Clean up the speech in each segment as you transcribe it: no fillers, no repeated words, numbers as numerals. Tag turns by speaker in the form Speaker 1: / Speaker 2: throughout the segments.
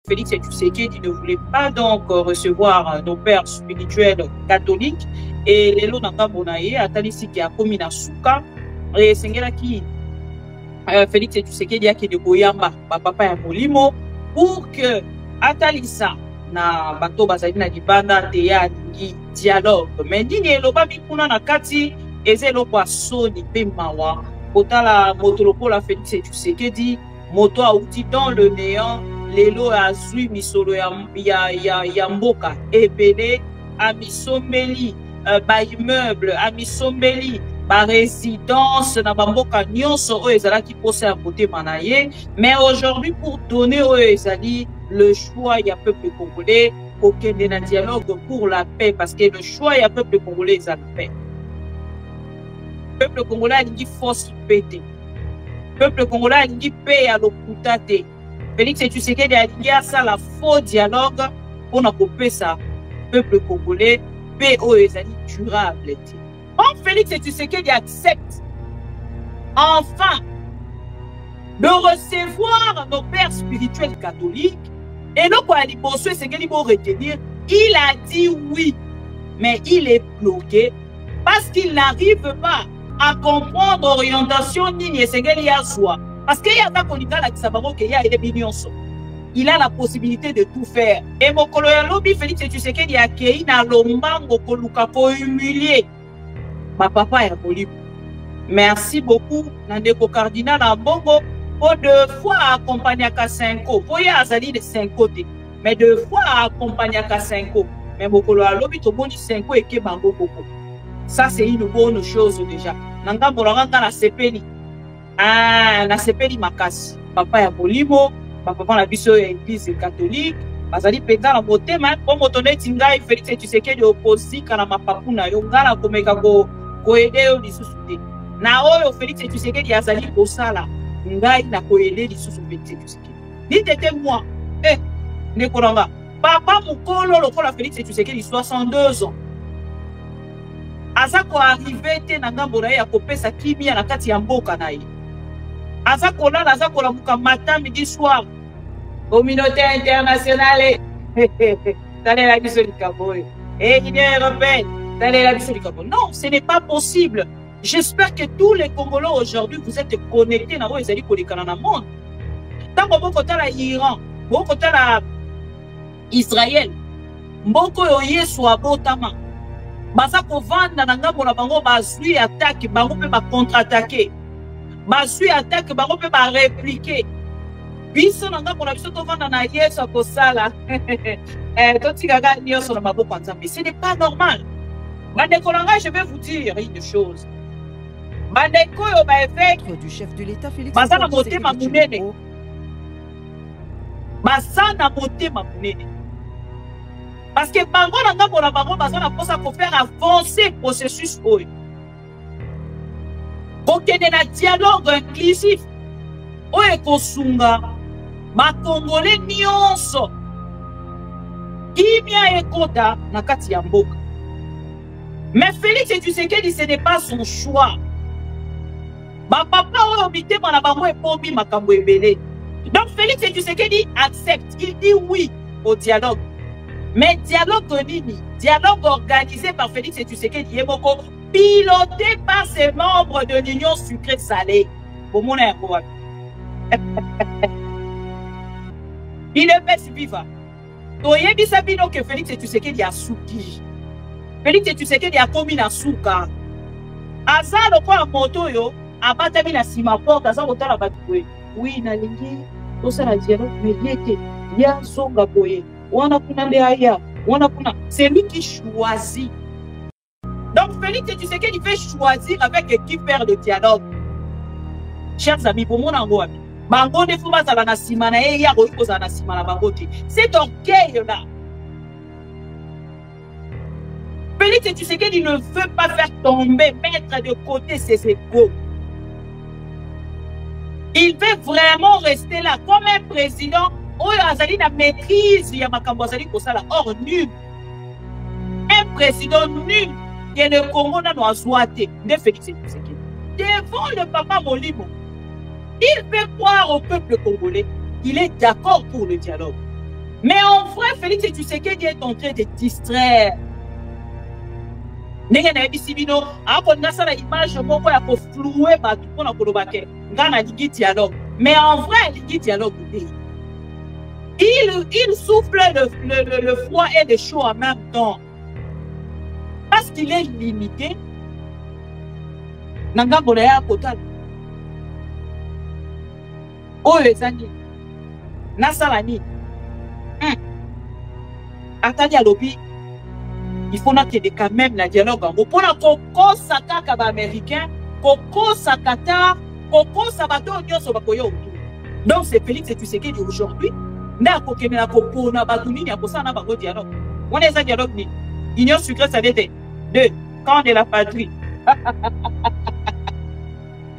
Speaker 1: Félix Tshisekedi ne voulait pas donc recevoir nos pères spirituels catholiques et les lots d'Angabonaye, Atalisi qui a commis na Souka, et Sengela qui Félix Tshisekedi a qui de Boyamba, papa ya Molimo, pour que Atalisa na bato bazali na libanda te ya dialogue. Mais ndini eloba bikuna na kati ezelo kwa soni pe mawa. Kotala motoloko la Félix Tshisekedi, moto a outi dans le néant. Lelo azui misolo ya mboka ebele a misombeli ba immeuble a misombeli ba résidence na bamboka nyonso oyo ezalaki posa ya côté manaye. Mais aujourd'hui pour donner oyo ezali le choix ya peuple congolais kokende na dialogue pour la paix, parce que le choix ya peuple congolais eza la paix. Peuple congolais alingi force pété, peuple congolais alingi paix ya lokuta te. Félix Tshisekedi a dit à ça la faux dialogue pour n'a couper ça peuple congolais paix au ezali durable. Quand Félix Tshisekedi accepte enfin de recevoir nos pères spirituels catholiques et donc à l'imposer c'est qu'il faut retenir, il a dit oui, mais il est bloqué parce qu'il n'arrive pas à comprendre l'orientation ni c'est qu'il y a soi. Parce qu'il y a il a la possibilité de tout faire. Et mon collègue Félix Tshisekedi a créé na lombango koluka pour humilier ma papa ya Bolivie. Merci beaucoup Nandeko Cardinal Ambongo pour deux fois accompagner à Kasenko. Pour y azali de 5 côtés. Mais deux fois accompagner à Kasenko. Mais mon collègue to boni 5 et ke bango koko. Ça c'est une bonne chose déjà. Nanga bolanga na sepeli. Ah, na sepeli makasi. Papa ya Bolimo, papa na biso ya église catholique, bazali penda na motema, po motone tingai Félix Tshisekedi opposika na mapapu na yo ngala komeka ko aider yo lisusu te. Na oyo Félix Tshisekedi azali kosala, ngai na ko aider lisusu Félix Tshisekedi. Ni tete moi, ne kolanga. Papa mukolo lokola Félix Tshisekedi 62 ans. Aza ko arrivé te na ngambo na ya kopesa kimia na kati ya mboka na ye. Azakola muka matin midi soir. Communauté internationale. T'allez la mission du Cameroun. Et l'Union européenne. T'allez la mission du Cameroun. Non, ce n'est pas possible. J'espère que tous les Congolais aujourd'hui vous êtes connectés dans les alliés dans le monde. Tant que vous êtes à l'Iran, vous êtes à Israël, mboko yoye soit botama. Basa ko vanda na ngambo na bango bazui attaque bango pe ba contre-attaquer. Bazui attaque bango pe ba répliquer. Biso na ngambo na biso to vanda na Yesu akosala. To tikaga nyoso na maboko nzambe. Ce n'est pas normal. Bandeko langa, je vais vous dire une chose. Bandeko yo ba évêque
Speaker 2: du chef de l'État Félix
Speaker 1: Bazana motema munene. Bazana motema munene. Parce que bango na ngambo na bango bazana posa ko faire avancer processus oyo. Kokende na dialogue inclusif. Oyo kosunga ba Congolais nyonso. Kimia ekota na kati ya mboka. Mais Félix Tshisekedi, ce n'est pas son choix. Ba papa oyo bitema na bango epomi makambo ebele. Donc Félix Tshisekedi accepte, il dit oui au dialogue. Mais dialogue nini? Dialogue organisé par Félix Tshisekedi Yemoko, piloté par ses membres de l'Union sucrée salée. Pour mon air, il est best vivant. Toyebi sabino que Félix Tshisekedi a souki. Félix Tshisekedi a commis na souka. Azalo kwa moto yo, abatami na sima porte, azalo tala batoué. Oui, na lingi, to sa la dialogue, mais yeke, ya songa boye. Wana kuna aya, wana kuna. C'est lui qui choisit. Donc Félix Tshisekedi fait choisir avec qui faire le dialogue. Chers amis, pour mon ango, bango de fuma zala na sima na ya roiko zala na sima na bango te. Cet orgueil là. Félix Tshisekedi ne veut pas faire tomber, mettre de côté ses égos. Il veut vraiment rester là comme un président. Oyo azali na maîtrise ya makambo azali kosala or nul. Un président nul qui ne Congo na no azwate de Félix Tshisekedi. Devant le papa Molimo, il fait croire au peuple congolais qu'il est d'accord pour le dialogue. Mais en vrai, Félix Tshisekedi est en train de distraire. Ndenge na ebisibino ako ngasa la image moko ya ko flouer ba tout na kolobake ngana ligi dialogue. Mais en vrai, ligi dialogue il souffle le froid et le chaud en même temps. Parce qu'il est limité. Nanga bolaya kotal. Oh ezani. Nasalani. Atali alobi. Il faut qu'il quand même la dialogue. Pour la Coco Sakaka américain, Coco Sakata, Coco Sabato, donc c'est Félix Tshisekedi aujourd'hui. N'a pas la Coco na Batouni, n'a pas na bago dialogue. On est un dialogue ni. Union sucrée, ça était 2. Camp de la patrie.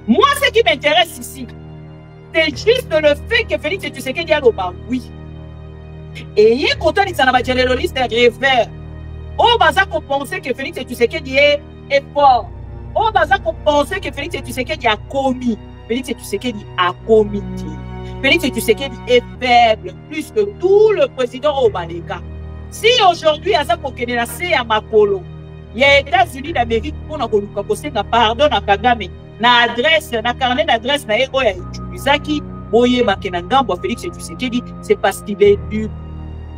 Speaker 1: Moi, ce qui m'intéresse ici, c'est juste le fait que Félix Tshisekedi a l'oba. Oui. Et il y a content de s'en abattre le liste révers. On va penser que Félix Tshisekedi est fort. On va penser que Félix Tshisekedi a commis. Félix Tshisekedi a commis. Félix Tshisekedi est faible, plus que tout le président Obaleka. Si aujourd'hui, à ça pour qu'il ait à Makolo, il y a les États-Unis d'Amérique pour nous pardon à Kagame, na adresse, na carnet d'adresse, na Egoya Chubizaki, Boye Makenangambo, Félix Tshisekedi, c'est parce qu'il est dur.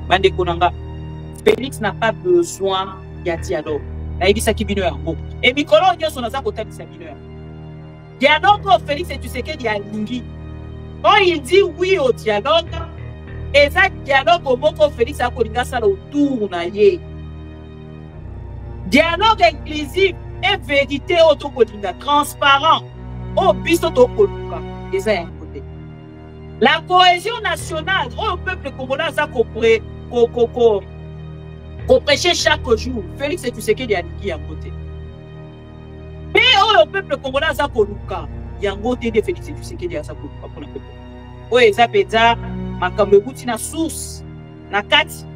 Speaker 1: Bande Konanga. Félix n'a pas besoin de dialogue. Et Mikolo, on son a côté de sa mineur. Dialogue, Félix Tshisekedi a lingi. Quand il dit oui au dialogue, et ça dialogue au mot Félix a kolinga ça autour na ye. Dialogue inclusif et vérité autour kolinga transparent. Au biso to kolinga. Et ça un côté. La cohésion nationale, au peuple congolais ça qu'on prêchait chaque jour. Félix Tshisekedi a dit à côté. Mais au peuple congolais, ça pour Luka. Il y a un côté de Félix Tshisekedi à ça pour Luka. Oui, ça peut dire, ma comme le bout na source, na kati.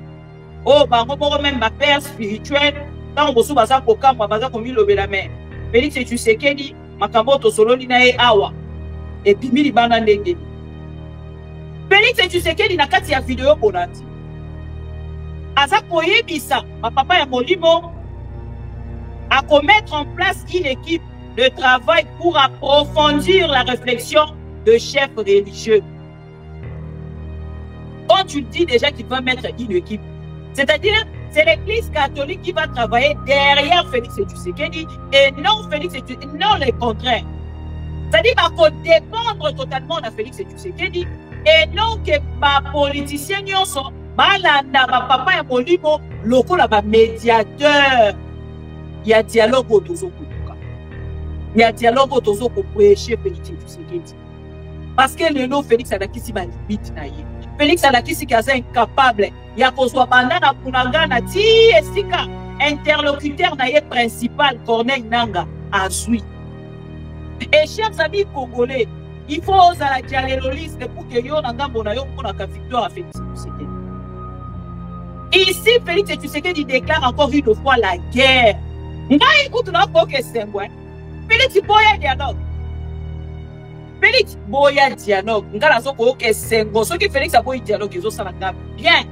Speaker 1: Oh, bah, on même ma père spirituel. Quand on reçoit ça pour camp, on va comme il la main. Félix Tshisekedi, ma kamboto solo lina e awa. Et puis, mili bana ndenge. Félix Tshisekedi na kati ya vidéo pour l'anti. Aza koyebisa, ma papa ya molimo, à mettre en place une équipe de travail pour approfondir la réflexion de chefs religieux. Quand tu dis déjà qu'il va mettre une équipe, c'est-à-dire c'est l'église catholique qui va travailler derrière Félix Tshisekedi et non Félix Tshisekedi, non le contraire. C'est-à-dire qu'il faut dépendre totalement de Félix Tshisekedi et non que les politiciens n'y sont. Malanda, papa ya molimo, loko la ba médiateur. Il y a dialogue au tozo kuka. Il y a dialogue au tozo ko prêcher Félix Tshisekedi. Parce que le nom Félix Alakisi ba limite na ye. Félix Alakisi kaza incapable. Il y a kozwa bandana kunangana ti esika interlocuteur na ye principal Corneille Nanga azui. Et chers amis congolais, il faut oser la dialéloliste pour que yo nanga mona yo pour la victoire à Félix Tshisekedi. Ici, Félix Tshisekedi déclare encore une fois la guerre. Félix Boya dialogue. Félix Boya dialogue. Ce qui Félix a Boya dialogue, ils ont ça bien.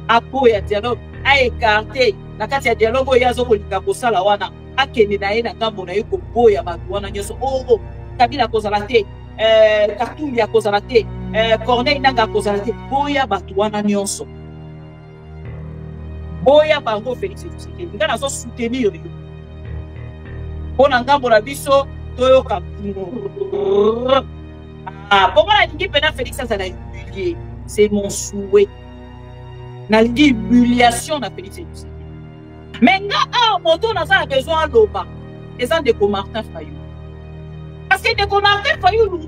Speaker 1: A Boya dialogue, a écarté. La carte dialogue, il y a un kosala wana. A Kenena na gambo na yoko Boya batwana nyoso. Oh, Kabila kozalate. Katumbi ya kozalate. Corneille Nanga kozalate. Boya batwana nyoso. Boya bango Félix Tshisekedi nga nazo soutenir yo pona ngambo na biso toyoka pourquoi la lingi pena Félix ça l'a humilié, c'est mon souhait na lingi humiliation na Félix Tshisekedi mais nga moto na ça a besoin loba et ça de Martin Fayulu parce que de Martin Fayulu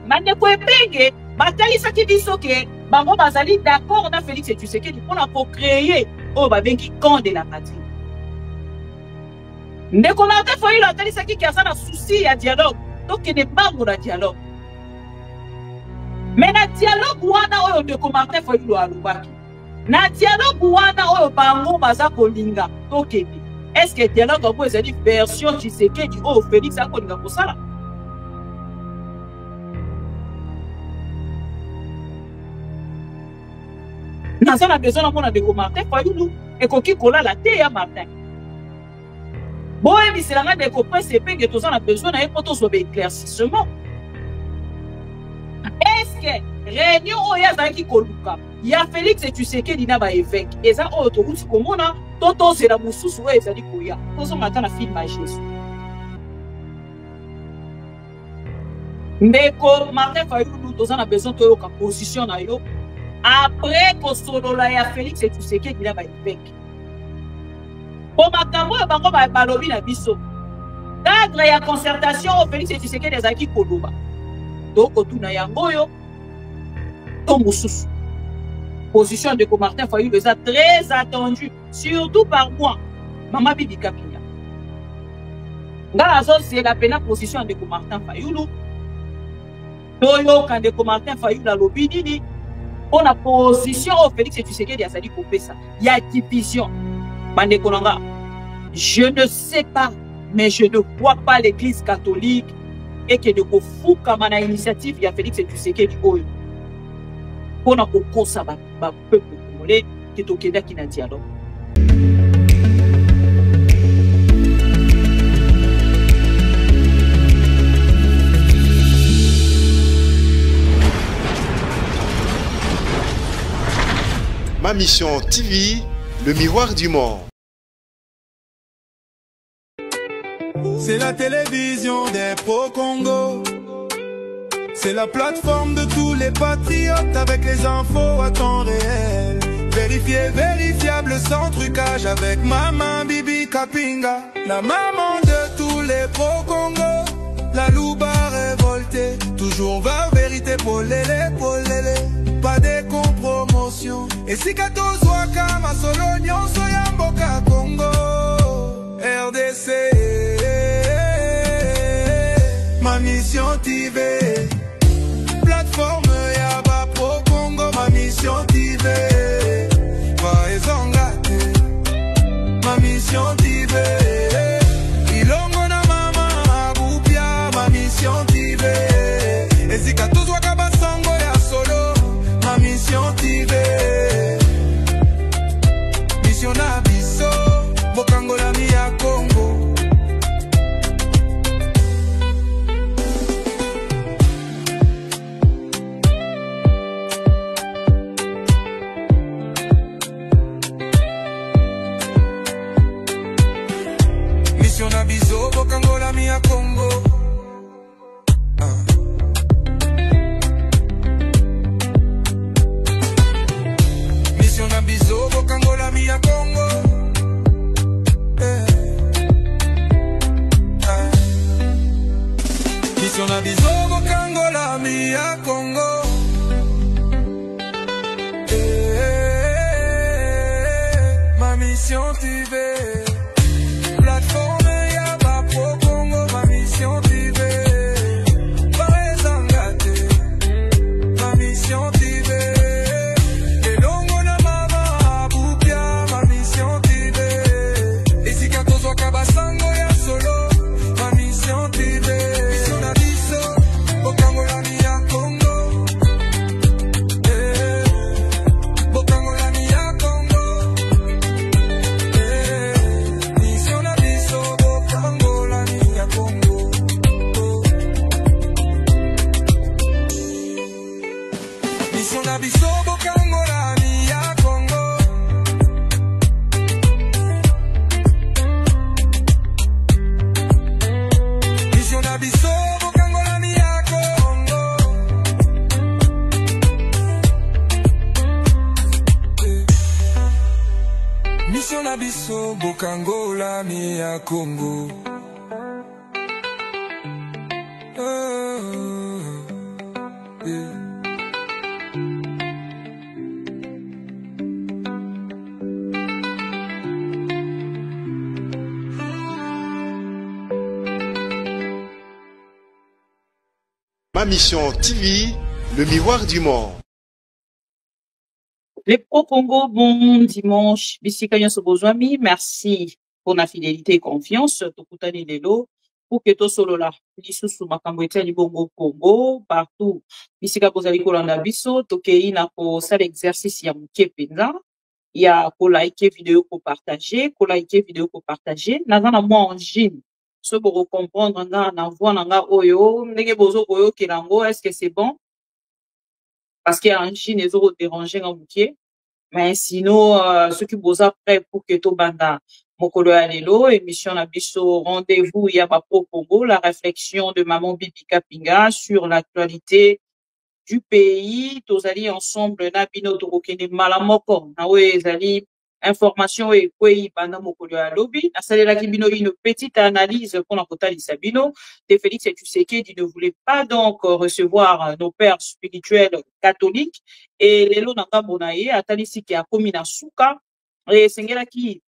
Speaker 1: mande ko epenge batali saki biso ke bango bazali d'accord na Félix Tshisekedi pour créer au babengi camp de la patrie. Ne commenter Fayulu atali saki ki asa na souci ya dialogue donc ne pas na dialogue. Mais na dialogue wana oyo de commenter Fayulu alobaki. Na dialogue wana oyo bango baza kolinga tokende. Est-ce que dialogue ngo ezali version Tshisekedi o Félix akolinga kosala? Nous avons besoin de Martin Fayoulou et qu'on colla la thé à Martin. Bon, et c'est la de copains, c'est que tous on a besoin d'un poteau d'éclaircissement. Est-ce que réunion où il y a qui Koluka, il y a Félix et tu sais qu'il y a un évêque, et ça, autoroute comme on a, Toto c'est la moussou, et ça dit qu'il y a. Tous on attend la fille de Jésus. Mais comme Martin Fayoulou, tous on a besoin de la position na yo. Après qu'on solo la Félix et tu sais qu'il y a un évêque. Pour makambo ya bango balobi na biso cadre ya concertation Félix et Tshisekedi ezaki koloba donc otuna yango yo to mosusu position de Martin Fayoulou est très attendu surtout par moi Mama Bibi Kapinya ngala zo c'est la pena position de Martin Fayoulou toyo quand de Martin Fayoulou alobi nini on a position Félix et Tshisekedi azali kopesa ya division. Je ne sais pas, mais je ne vois pas l'église catholique et que de fou comme une initiative, il y a Félix et Tshisekedi Oyo. Pour nous consacrer le peuple congolais qui est au Québec qui n'a dialogue.
Speaker 2: Ma mission TV, le miroir du monde.
Speaker 3: C'est la télévision des pro-Congo. C'est la plateforme de tous les patriotes avec les infos à temps réel. Vérifié, vérifiable, sans trucage avec Maman Bibi Kapinga. La maman de tous les pro-Congo. La louba révoltée. Toujours va vérité pour l'élé, pas de compromotion. Et si 14 waka ma solognon soyamboka Congo. RDC. Ma mission TV. Plateforme Yaba Pro Congo. Ma mission TV. Vaezongate. Ma mission TV. Ilongo na mama Abupia. Ma mission TV. Et si 14 waka basango ya solo. Ma mission TV. Mission na biso. Bokangola mi ya Congo. Mission na biso. Bokangola mi ya Congo. Mission na biso. Bokangola mi ya Congo. Mission na biso bokangola mi ya Congo. Ma mission TV. Plateforme ya ba pro Congo. Ma mission TV. Vaezongate. Ma mission TV. Elongo na mama Abupia. Ma mission TV. Et si 14 waka basango ya solo. Ma mission TV. Mission na biso bokangola mi ya Congo.
Speaker 2: Ma mission TV, le miroir du monde.
Speaker 1: Les pro-Congo, bon dimanche. Bissi Kanyo Sobozwami, merci pour la fidélité et confiance. Tokutani Lelo. pour que to solo là lisusu makambo etali bongo Congo partout bisika bozali kolanda biso tokei na kosala exercice ya moke penza ya kolike video kopartage kolike video kopartage naza na mwa engine so bokocomprendre nga na voix na nga oyo ndenge bozokoyokela yango est ce que c'est bon parce que engine ezokodérange nga moke mais sinon ceux qui boza prêt pour que tobanda mokolo ya lelo émission na biso rendez-vous ya Bapo Congo, la réflexion de Maman Bibi Kapinga sur l'actualité du pays. Tozali ensemble na bino tokokende malamoko na we ezali information et kwei banda mokolo ya lobi asalelaki bino une petite analyse pour na kotalisa bino de Félix Tshisekedi ne voulait pas donc recevoir nos pères spirituels catholiques et lelo na ngambo na ye atalisi ki akomi na suka et sengelaki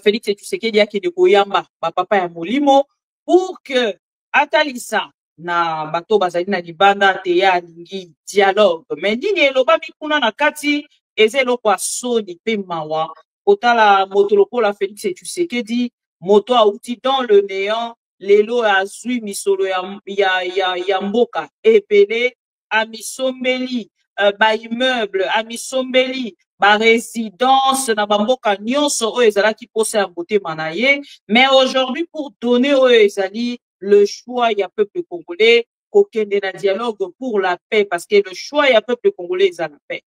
Speaker 1: Félix Tshisekedi akende koyamba papa ya molimo pour que atalisa na bato bazali na libanda te ya alingi dialogue mais nini elobami kuna na kati eza eloko ya soni mpe mawa kotala moto lokola Félix Tshisekedi moto auti dans le néant lelo azwi misolo ya mboka ebele amisombeli baimmeuble amisombeli ba résidence na bamboka nyonso oyo ezalaki posa ya motema na ye mais aujourd'hui pour donner oyo ezali le choix ya peuple congolais kokende na dialogue pour la paix parce que le choix ya peuple congolais eza la paix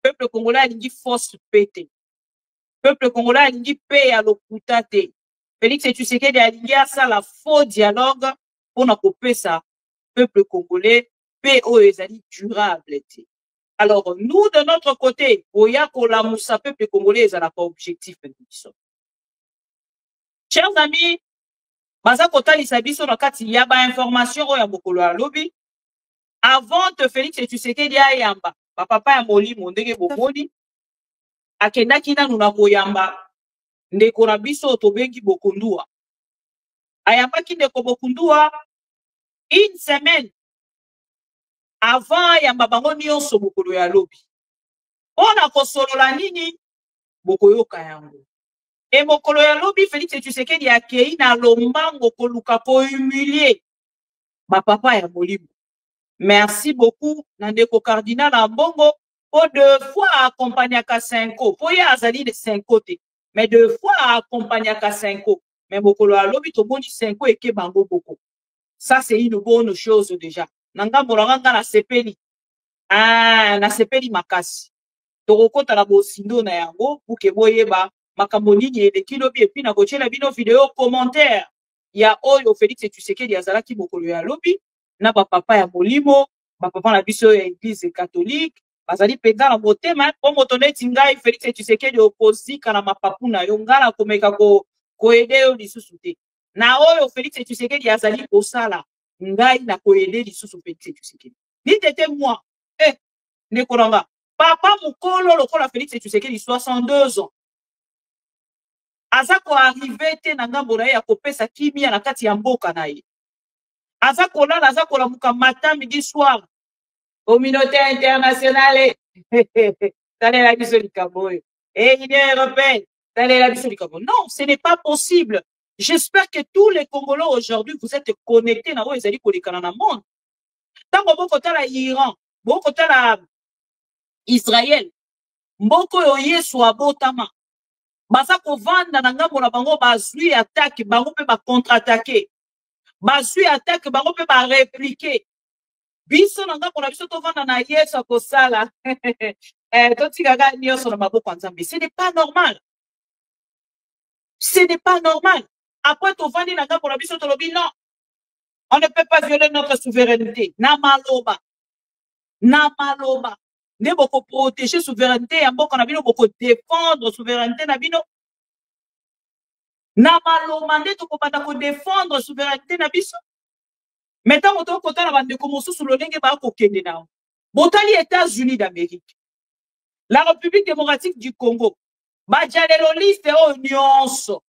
Speaker 1: peuple congolais alingi force pete peuple congolais alingi paix ya lokuta te Félix Tshisekedi alingi asala faux dialogue mpona kopesa peuple congolais paix oyo ezali durable te. Alors, nous, de notre côté, oya kola moussa peuple congolais ezalaka objectif de biso. Chers amis, baza kotalisa biso na kati ya ba information oyo ya mokolo ya lobi avant de Félix Tshisekedi ayamba papa ya molimo ndenge bomoni akendaki nanu na koyamba ndeko na biso tobengi Bokundua ayambaki ndeko Bokundua une semaine avant yamba bango nyonso mokolo ya lobi ona kosolola nini bokoyoka yango e mokolo ya lobi Félix Tshisekedi akei na lombango koluka ko humilier papa ya molimo. Merci beaucoup nandeko cardinal Ambongo pour deux fois accompagner à Senko pour y azali de Senko te mais deux fois accompagner à Senko mais mokolo ya lobi to boni Senko eke bango boko ça c'est une bonne chose déjà nanga molanga na sepeli na sepeli makasi tokokota na bosindo na yango pour que boyeba makambo nini eleki lobi et puis na kochela bino vidéo commentaire ya oyo Félix Tshisekedi azalaki mokolo ya lobi na papa ya molimo papa na biso ya église catholique bazali penza na motema po moto neti ngai Félix Tshisekedi okozika na mapapu na yo ngala komeka koede yo lisusu te na oyo Félix Tshisekedi azali kosala ngai na koede lisusu Félix Tshisekedi ni tete moi ndeko nanga papa mukolo lokola Félix Tshisekedi 62 ans aza ko arrivé te na ngambo na ye ya kopesa kimia na kati ya mboka na ye aza kolala aza kolamuka matin midi soir communauté internationale talela biso likambo oyo Union européenne talela biso likambo non ce n'est pas possible. J'espère que tous les Congolais aujourd'hui vous êtes connectés na oyo ezali kolekana na monde tango bokotala Iran bokotala Israël mboko oyo Yesu abotama baza kovanda na ngambo na bango bazwi attaque bango pe ba contre-attaquer bazwi attaque bango pe ba répliquer biso na ngambo na biso tovanda na Yesu akosala totikaka nyonso na maboko ya Nzambe. Ce n'est pas normal, ce n'est pas normal. Après tovandi na ngambo na biso tolobi non, on ne peut pas violer notre souveraineté na maloba ne boko protéger souveraineté ya mboka na bino boko défendre souveraineté na bino na maloma nde tokobanda ko défendre souveraineté na biso maintenant moto kotala bandeko mosusu lolenge ba kokende na botali États-Unis d'Amérique la République démocratique du Congo bajalelo liste o nyonso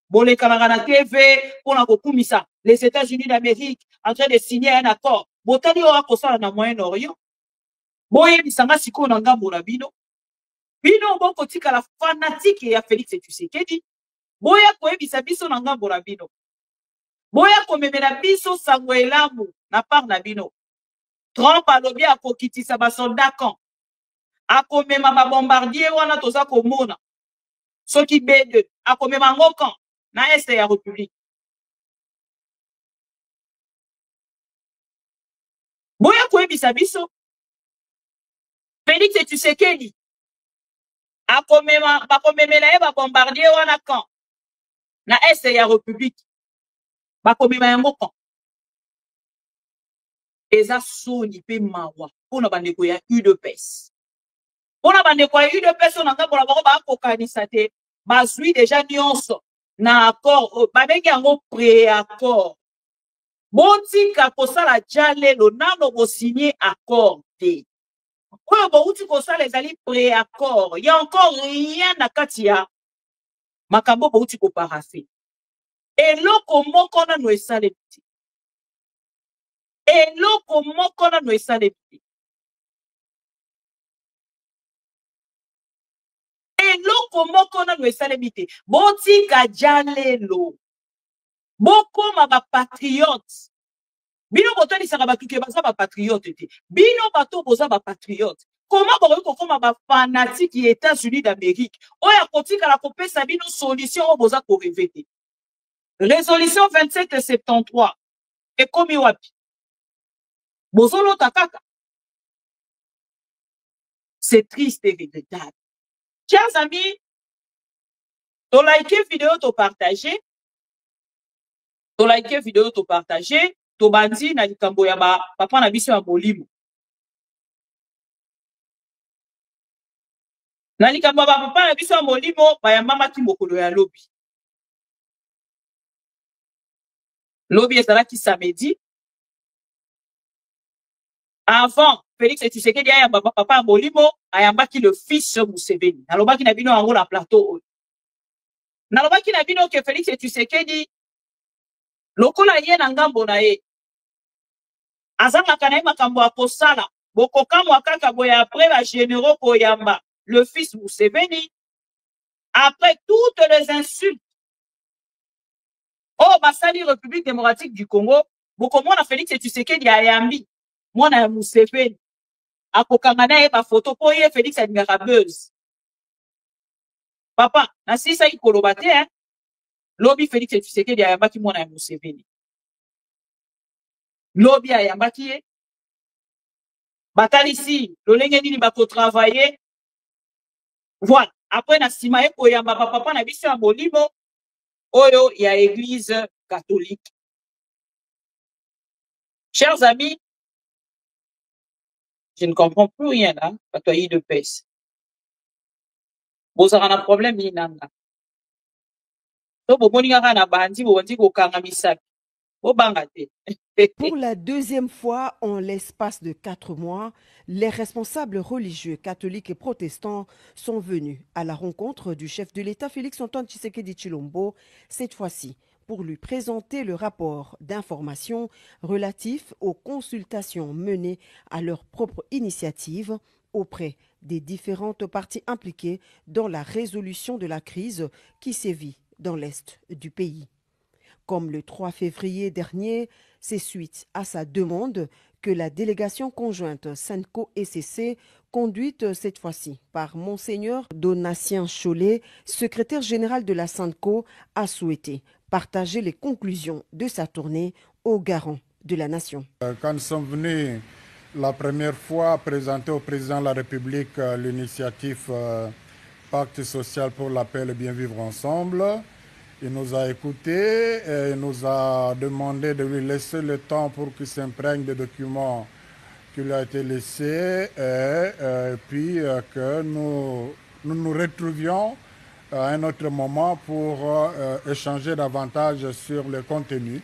Speaker 1: bolekana na TV pona kokumisa les États-Unis d'Amérique en train de signer un accord botali o akosala na Moyen-Orient boye bisanga siko na ngambo na bino boko tika la fanatique ya Félix Tshisekedi boya koyebisa biso na ngambo na bino. Boya komemela biso sango elamu na part na bino. Trump alobi akokitisa basoldat camp. Akomema ba bombardier wana toza komona. Soki B2 akomema ngo camp na este ya République. Boya koyebisa biso Félix Tshisekedi bakomemela ye ba bombardier wana camp na este ya République. Bakomema yango camp. Eza soni pe mawa pona bandeko ya UDPS. Pona bandeko ya UDPS on nga bola bako ba kokanisa te bazwi déjà nyonso na accord babengi yango pré-accord. Botika kosala jalelo nano bo signer accord te. Oyo bouti kosala ezali pré-accord. Il y a encore rien na kati ya makambo bouti ko parafe. Eloko moko na no esale te. Eloko moko na no esale te. Eloko moko na no esale te. Botika jalelo. Bokoma ba patriote. Bino botoni saka batuke baza ba patriote te. Bino bato boza ba patriote. Comment bokoki kokoma ba fanatique ya États-Unis d'Amérique? Oya kotika la kopesa bino solution o boza ko revete. Résolution 2773. Ekomi wapi? Bozolo takaka. C'est triste et regrettable. Chers amis, to like vidéo, to partager. To like vidéo, to partager. To bandi na likambo ya ba papa na biso ya Molimo. Na likambo ba papa na biso ya Molimo ba ya mama ki mokolo ya lobi. Lobi ezalaki samedi. Avant Félix Tshisekedi ya papa ya Molimo ayambaki le fils Museveni. Nalobaki na bino yango na plateau. Nalobaki na bino ke Félix Tshisekedi lokola ye na ngambo na ye. Azanga kana makambo akosala. Bokokamwa kaka boya après la généraux koyamba le fils Museveni. Après toutes les insultes. Oh, basali République démocratique du Congo. Bokomona Félix Tshisekedi ayambi. Mwana Museveni. Akokangana ye ba photo po ye Félix alingaka buzz. Papa, na sisa ikoloba te hein. Lobi Félix Tshisekedi ayambaki mwana Museveni. Lobi ayambaki ye. Batalisi, lolenge nini bako travailler. Voilà. Après na sima ye koyamba papa na biso ya Molimo oyo ya église catholique. Chers amis, je ne comprends plus rien là, patoyi de pèse. Vous avez un problème ni nanga. To bomoninga na bandi bondi ko kanga misaki.
Speaker 4: Pour la deuxième fois en l'espace de 4 mois, les responsables religieux catholiques et protestants sont venus à la rencontre du chef de l'État Félix-Antoine Tshisekedi Tshilombo, cette fois-ci pour lui présenter le rapport d'information relatif aux consultations menées à leur propre initiative auprès des différentes parties impliquées dans la résolution de la crise qui sévit dans l'est du pays. Comme le 3 février dernier, c'est suite à sa demande que la délégation conjointe SENCO-ECC, conduite cette fois-ci par Monseigneur Donatien Cholet, secrétaire général de la SENCO, a souhaité partager les conclusions de sa tournée au garant de la nation.
Speaker 5: Quand nous sommes venus la première fois présenter au président de la République l'initiative Pacte social pour la paix et le bien vivre ensemble, il nous a écoutés et il nous a demandé de lui laisser le temps pour qu'il s'imprègne des documents qui lui ont été laissés et puis que nous nous retrouvions à un autre moment pour échanger davantage sur le contenu.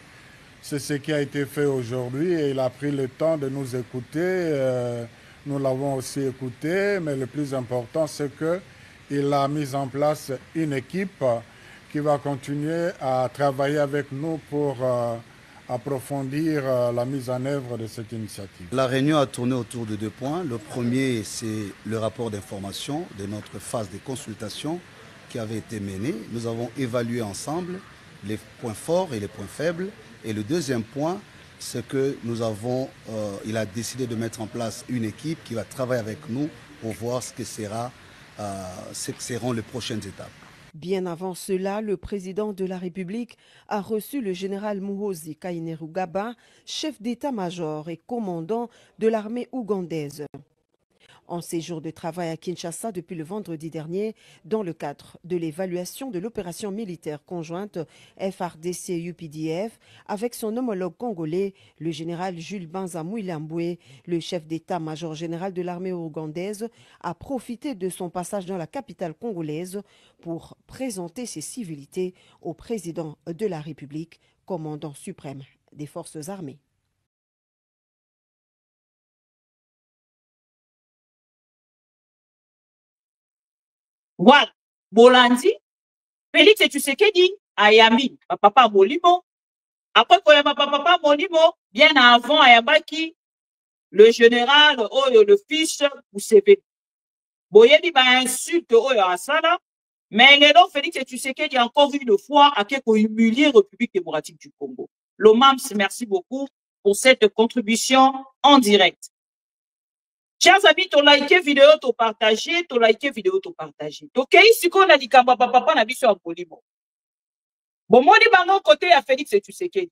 Speaker 5: C'est ce qui a été fait aujourd'hui et il a pris le temps de nous écouter. Nous l'avons aussi écouté, mais le plus important, c'est qu'il a mis en place une équipe qui va continuer à travailler avec nous pour approfondir la mise en œuvre de cette initiative.
Speaker 6: La réunion a tourné autour de 2 points. Le premier, c'est le rapport d'information de notre phase de consultation qui qui avait été menée. Nous avons évalué ensemble les points forts et les points faibles. Et le deuxième point, c'est que nous avons, il a décidé de mettre en place une équipe qui va travailler avec nous pour voir ce que seront les prochaines étapes.
Speaker 4: Bien avant cela, le président de la République a reçu le général Muhoozi Kainerugaba, chef d'état-major et commandant de l'armée ougandaise. En séjour de travail à Kinshasa depuis le vendredi dernier, dans le cadre de l'évaluation de l'opération militaire conjointe FARDC-UPDF avec son homologue congolais, le général Jules Banza Mouilamboué, le chef d'état-major général de l'armée ougandaise, a profité de son passage dans la capitale congolaise pour présenter ses civilités au président de la République, commandant suprême des forces armées.
Speaker 1: Voilà. Bolandi, Félix Tshisekedi, Ayami, papa Molimo. Après qu'on papa Molimo, bien avant Ayabaki, le général, le fils, Museveni. Boyebi ba insulte Asala, mais non, Félix Tshisekedi encore une fois à quelque humilier République démocratique du Congo. L'OMAMS, merci beaucoup pour cette contribution en direct. Chers amis, tu like vidéo, tu partagé, tu like vidéo, tu partagé. Ok, ici qu'on a dit que papa n'a vu sur un polymon. Bon, moi, je vais côté à Félix et Tshisekedi.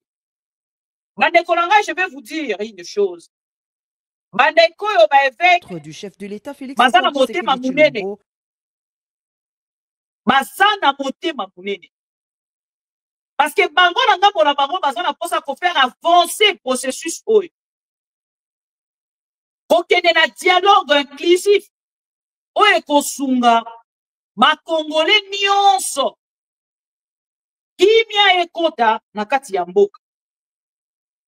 Speaker 1: Mandekolanga, je vais vous dire une chose. Mandeko, évêque
Speaker 4: du chef de l'État, Félix
Speaker 1: Bazana moté ma mounene. Bazana moté ma mounene. Parce que bango nanga pour la bango, bazana pour ça pour faire avancer le processus. Pour qu'il y ait un dialogue inclusif. Oye kosunga, ma Congolais nyonso. Kimia ekota na kati ya mboka.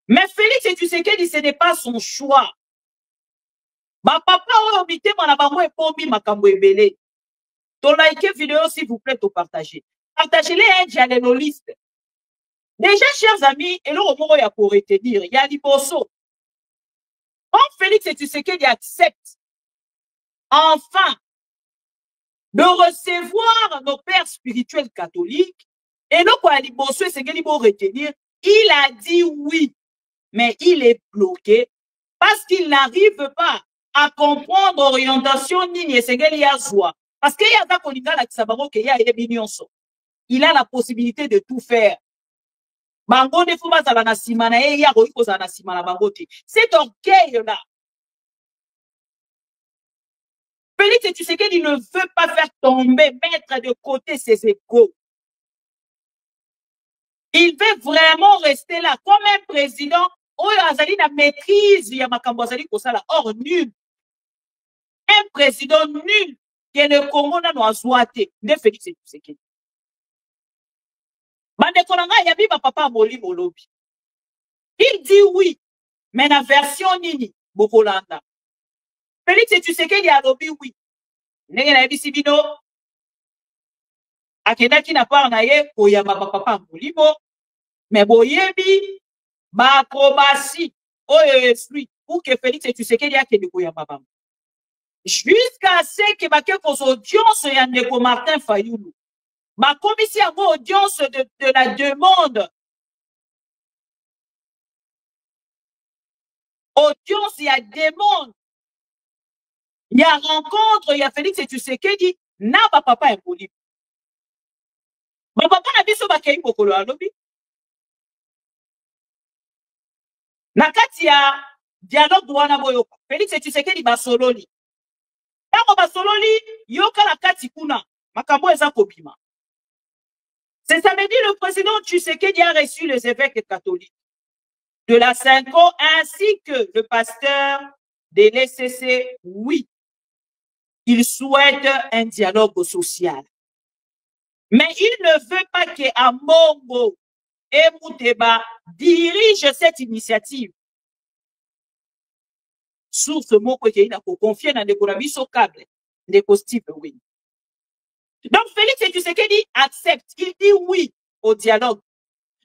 Speaker 1: Mais Félix Tshisekedi, ce n'est pas son choix. Ma papa oyo mitema na bango epomi makambo ebele. To like vidéo s'il vous plaît, to partager. Partagez-les un dialéloliste. Déjà, chers amis, et le mot ya pour retenir, il y a Liboso. Quand Félix Tshisekedi accepte enfin de recevoir nos pères spirituels catholiques, et le quoi Liboso et Segeli pour retenir, il a dit oui, mais il est bloqué parce qu'il n'arrive pas à comprendre l'orientation ni Segeli Yazwa. Parce qu'il y a un Kolinga la Kisabaro qui a il a la possibilité de tout faire. Bango ne faut pas à la simana et ya roiko za na simana bangote. Cet orgueil là. Félix Tshisekedi ne veut pas faire tomber, mettre de côté ses égos. Il veut vraiment rester là comme un président. Oyo azali na maîtrise ya makambo azali kosala or nul. Un président nul qui ne Congo na no azwate de Félix Tshisekedi. Bandekolanga yabi ba papa Molimo lobi. Il dit oui, mais la version nini Bokolanda. Félix Tshisekedi a lobi oui. Ndenge na yebisi bino akendaki na part na ye koyamba ba papa Molimo, mais boyebi ba acrobatie oyo esprit pour que Félix Tshisekedi akende koyamba bango. Jusqu'à ce que ba quelques audiences ya ndeko Martin Fayulu. Ma commission audience de la demande. Audience, il y a demande. Il y a rencontre, il y a Félix Tshisekedi, na ba papa impoli. Ba papa na biso ba kei bokolo alobi. Na kati ya dialogue wana boyoka. Félix Tshisekedi ba sololi. Tango ba sololi, yoka la kati kuna. Makambo eza kobima. C'est samedi, le président Tshisekedi a reçu les évêques catholiques de la Cinco ainsi que le pasteur de l'ECC. Oui, il souhaite un dialogue social. Mais il ne veut pas que Amongo et Mouteba dirigent cette initiative. Sur ce mot qu'il a confié dans l'économie au câble, les costumes, oui. Donc, Félix Tshisekedi accepte, il dit oui au dialogue.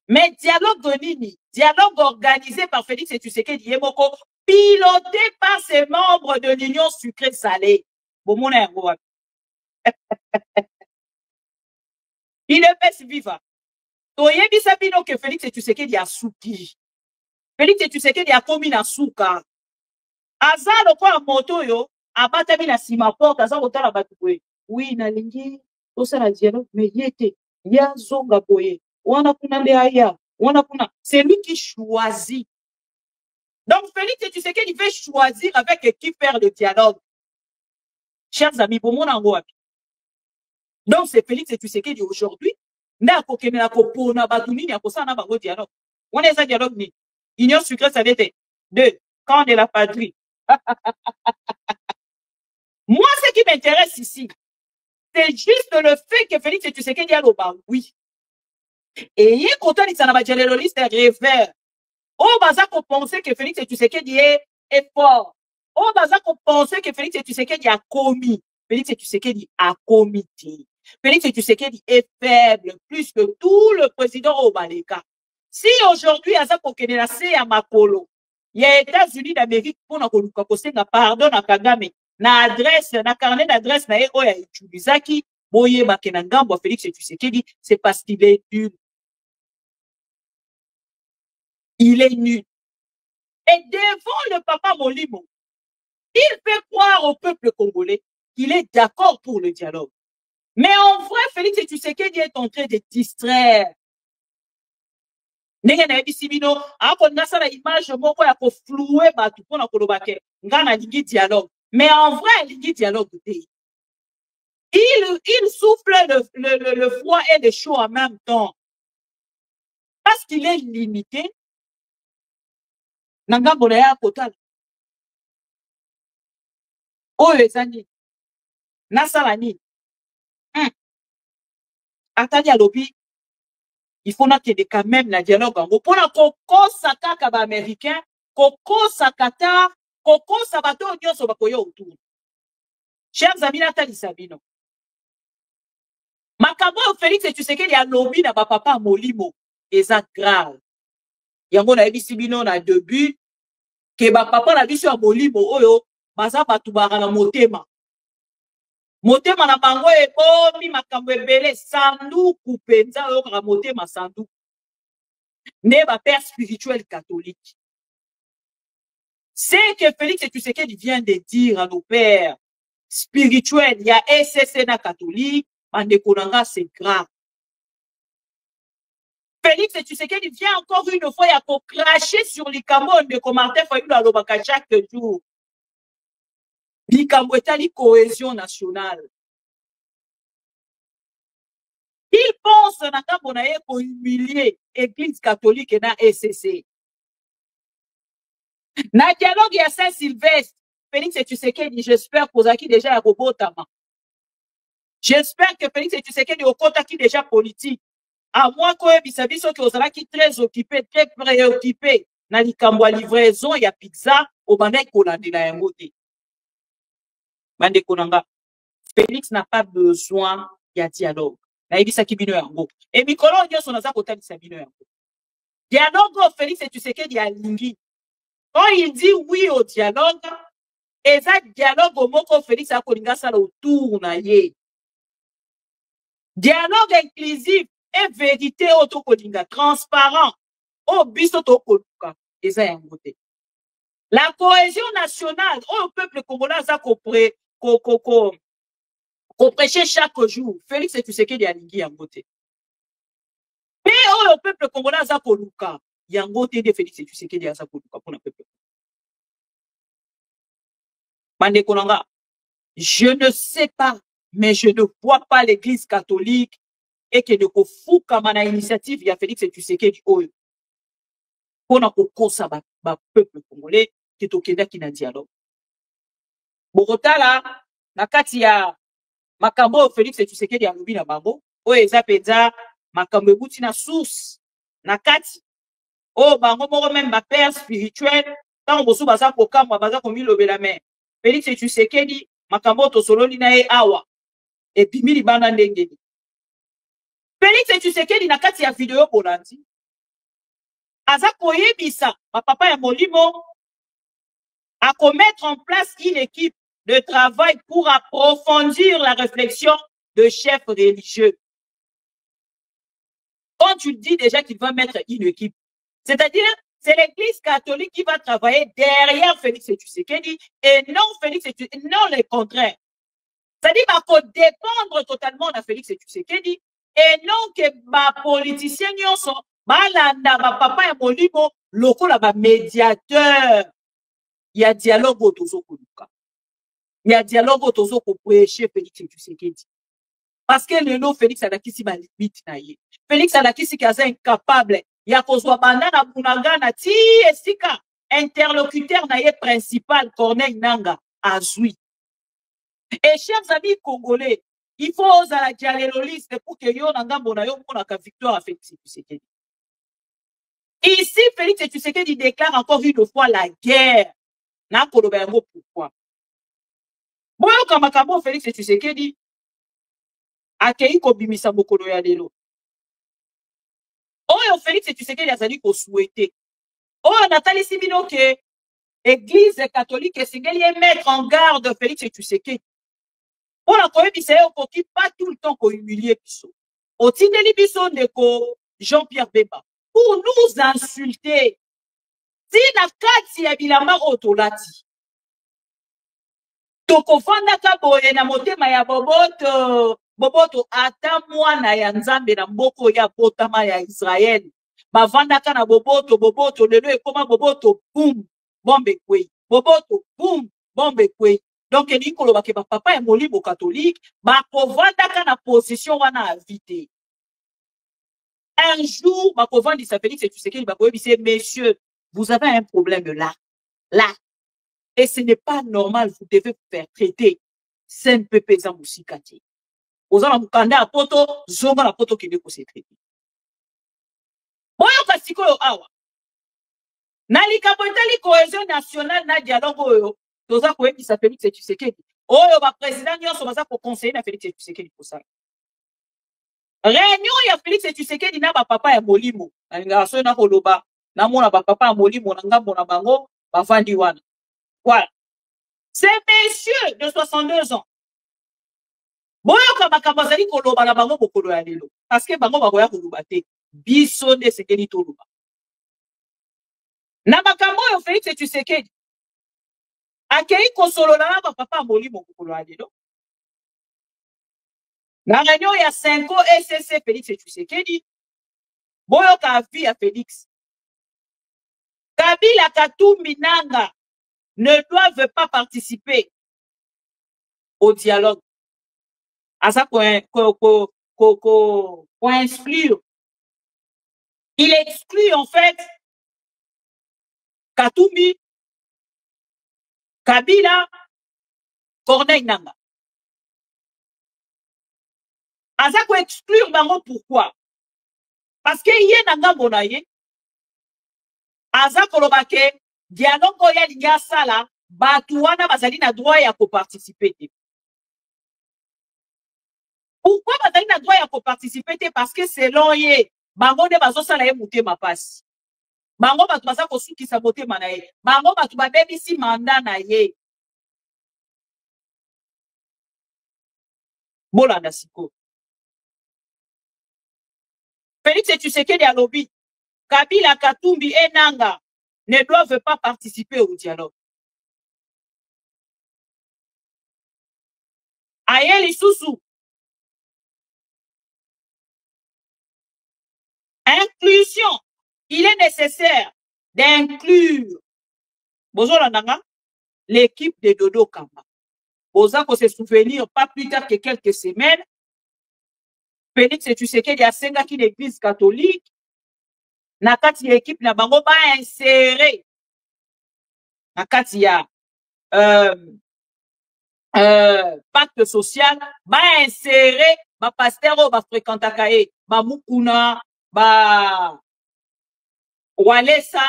Speaker 1: Mais dialogue de Nini, dialogue organisé par Félix Tshisekedi Yemoko, piloté par ses membres de l'Union sucrée salée. Bon, mon Il est best vivant. Toyebi sabino que Félix Tshisekedi a souki. Félix Tshisekedi a commis na souka. Azalo kwa moto yo, abatami na sima porte, azalo tala batoué. Oui, na lingi, tosa la dialogue, mais yete, ya zonga boye. Wana kuna aya, wana kuna. C'est lui qui choisit. Donc Félix Tshisekedi veut choisir avec qui faire le dialogue. Chers amis, pour mon angoapi. Donc c'est Félix Tshisekedi aujourd'hui. Na kokene na kopona batuni ni akosa na bango dialogue. On est un dialogue ni. Union sucrée ça était 2 camp de la patrie. Moi ce qui m'intéresse ici c'est juste le fait que Félix Tshisekedi a l'oba oui. Et il content de ça na dialogiste revers. On baza ko penser que Félix Tshisekedi est fort. On baza ko penser que Félix Tshisekedi a commis. Félix Tshisekedi a commis. Félix Tshisekedi est faible plus que tout le président Obaleka. Si aujourd'hui, Aza Kokenela se à Makolo, il y a États-Unis d'Amérique pour na koluka kosenga pardon na Kagame, na adresse, na carnet d'adresse na eo ya Ichubizaki, boye bakena ngambo Félix Tshisekedi, c'est parce qu'il est nul. Il est nul. Et devant le papa Molimo, il fait croire au peuple congolais qu'il est d'accord pour le dialogue. Mais en vrai, Félix Tshisekedi est en train de distraire. Ndenge na yebisi bino, akonga sala image moko ya ko flouer batu pona kolobake, nga na lingi dialogue. Mais en vrai, lingi dialogue te. Il souffle le froid et le chaud en même temps. Parce qu'il est limité. Nanga bolaya kotal. Oh ezani. Nasala ni. Atali alobi. Il faut qu'il y ait quand même la dialogue. Pour la Koko Sakaka américain, Koko Sakata, Koko Sabato, Dieu Sobakoyo autour. Chers amis, Nathalie Sabino. Makabo Félix et tu sais qu'il y a lobby na papa Molimo. Et ça grave. Yango na ebi Sibino na début. Que papa la vie sur Molimo, oyo, baza batubara na motema. Motema na bango ebomi makambo ebele sanduku penza oyo kaka motema sanduku ne ba père spirituel catholique. C'est que Félix Tshisekedi vient de dire à nos pères spirituels, il y a SSC na catholique, bandeko nanga c'est grave. Félix Tshisekedi vient encore une fois à cracher sur les camons de commentaires Fayulu alobaka chaque jour. Likambo etali cohésion nationale. Il pense na kambo na ye ko humilier Église catholique na SCC. Na dialogue ya Saint-Sylvestre, Félix Tshisekedi, j'espère que Ozaki déjà ya robotama. J'espère que Félix Tshisekedi okotaki déjà politique. À moins que bisabiso que Ozalaki très occupé, très préoccupé na likambo ya livraison ya pizza au bandai kolande na yango te. Félix n'a pas besoin de dialogue. Et Mikolo Nyoso naza kotalisa bino yango. Dialogue Félix Tshisekedi ya lingi. Quand il dit oui au dialogue, et ça dialogue au moko Félix a kolinga sala autour na ye. Dialogue inclusif et vérité auto kolinga transparent. Au biso to koluka eza yango te. La cohésion nationale au peuple congolais a qu'on prêchait chaque jour. Félix Tshisekedi a lingi yangote. Mais au peuple congolais a koluka. Yangote de Félix Tshisekedi a koluka pour le peuple. Mande konanga, je ne sais pas, mais je ne vois pas l'église catholique et que de kofuka mana initiative ya Félix Tshisekedi oyo. Pona kokosa ba peuple congolais qui tokenda ki na dialogue. Bogotala na kati ya makambo Félix Tshisekedi ya lobi na bango o eza penza makambo ebuti na source na kati o bango moko même ba père spirituel tant bosu baza kokamwa baza komilobela mais Félix Tshisekedi makambo to sololi na ye awa et puis mili bana ndengeni Félix Tshisekedi na kati ya video bolandi aza koyebisa ba papa ya Molimo à mettre en place une équipe de travail pour approfondir la réflexion de chefs religieux. quand tu dis déjà qu'il va mettre une équipe, c'est-à-dire, c'est l'église catholique qui va travailler derrière Félix Tshisekedi et non Félix Tshisekedi, non le contraire. C'est-à-dire qu'il faut dépendre totalement de Félix Tshisekedi et non que ma politicien nyonso balanda ba papa ya molimo lokola ba médiateur. Il y a dialogue autour koluka. Il y a dialogue autour ko prêcher Félix Tshisekedi. Parce que le nom Félix Alakisi ba limite na ye. Félix Alakisi qui est incapable ya kozwa bandana bunagana ti esika interlocuteur na ye principal Corneille Nanga azui. Et chers amis congolais, il faut oser la dialéloliste pour que yo ngambo na yo monaka victoire à Félix Tshisekedi. Ici, Félix Tshisekedi déclare encore une fois la guerre. Na kolobango pourquoi? Boyo kamakabo Félix Tshisekedi akei kobimisa mokolo ya lelo. Oyo Félix Tshisekedi azali ko souhaiter. Oyo Nathalie Sibino que Église catholique esengeli mettre en garde Félix Tshisekedi. On a quand même dit qu'il pas tout le temps qu'on humilie biso. Au tindeli biso ndeko Jean-Pierre Bemba pour nous insulter. Si na kati ya bilamba otolati. Toko fanda ka boye na motema ya boboto ata mwana ya Nzambe na mboko ya botama ya Israël. Bavanda ka na boboto lelo ekoma boboto boum bombe kwe. Boboto boum bombe kwe. Donc, il y a papa et molimo catholique, ma kovanda na position wana invité. Un jour, ma kovanda dit Félix Tshisekedi, dit messieurs, vous avez un problème là. Et ce n'est pas normal, vous devez vous faire traiter. C'est un peu pesant aussi, Kati. Vous avez un kanda à poto, zonga la poto qui ne peut se traiter. Oyo kasiko yo awa. Nalika potali cohésion nationale na dialogue toza koyebisa Félix Tshisekedi oyo ba président nyonso baza ko conseiller na Félix Tshisekedi pour ça. Réunion ya Félix Tshisekedi na ba papa ya molimo nga so na koloba na mona ba papa ya molimo na ngambo na bango ba fandi wana. Voilà. Ces messieurs de 62 ans. Boyo ka makambo zali koloba na bango bokolo ya lelo parce que bango bakoya koloba te biso de Tshisekedi toloba. Na makambo yo Félix Tshisekedi akei kosolola na papa molimo kokolo alelo. Na réunion ya 5 SCC Félix Tshisekedi boyo ka vi ya Félix. Kabila Katumbi Nanga ne doivent pas participer au dialogue. À ça qu'on exclure. Il exclut en fait Katumbi, Kabila, Corneille Nanga. Aza ko exclure bango pourquoi? Parce que yé nanga bonaye aza kolobake dialogue ya linga sala batu wana bazali na droit ya ko participer. Pourquoi bazali na droit ya ko participer? Parce que selon yé bango de bazo sala ye mutema pasi. Bango batu baza ko sukisa motema na ye. Bango batu babebisi mandat na ye. Bolanda siko. Félix Tshisekedi a lobby. Kabila Katumbi et Nanga ne doivent pas participer au dialogue. Ayeli Soussou. Inclusion. Il est nécessaire d'inclure l'équipe de Dodo Kamba. Boza ko se souvenir pas plus tard que quelques semaines. Félix Tshisekedi a senga ki l'église catholique. Na kati ya équipe na bango ba insérer. Na kati ya pacte social ba insérer ba pasteur ba fréquentaka e ba mukuna ba walesa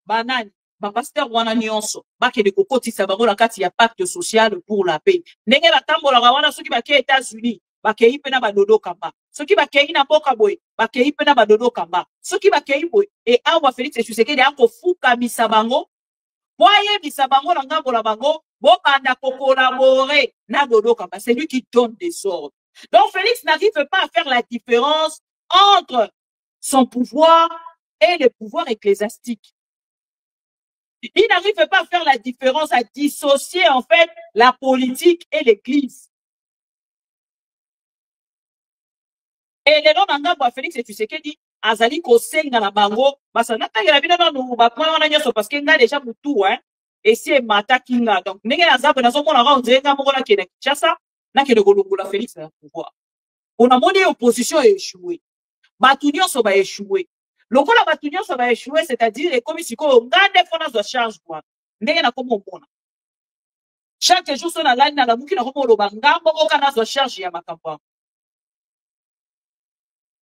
Speaker 1: banani ba pasteur wana nyonso ba ke de kokotisa bango na kati ya pacte social pour la paix. Ndenge batambola wana soki ba ke États-Unis ba ke ipena ba Dodo Kamba. Soki ba ke ina boka boy ba ke ipena ba Dodo Kamba. Soki ba ke boy et awa Félix Tshisekedi ako fuka misabango. Voyez misabango na ngambo la bango bo banda ko collaborer na Dodo Kamba. C'est lui qui donne des ordres. Donc Félix n'arrive pas à faire la différence entre son pouvoir et le pouvoir ecclésiastique. Il n'arrive pas à faire la différence, à dissocier en fait la politique et l'église. Et les noms d'Angabo Félix et Tshisekedi, Azali Kosenga na bango, basa natangela bino no ba point wana nyoso parce que nga déjà mutu hein. Et si mata kinga donc ndenge na zapo na zo mona ra onzenga moko na kene Kinshasa na kene kolongola Félix na pouvoir. On a moni opposition échoué. Batu nyonso ba échoué. Lokola batu nyonso ba échoué, c'est-à-dire les commissions ngande fona zo charge quoi. Ndenge na komo mona. Chaque jour son alani na la muki na komo lobanga moko kana zo charge ya makambo.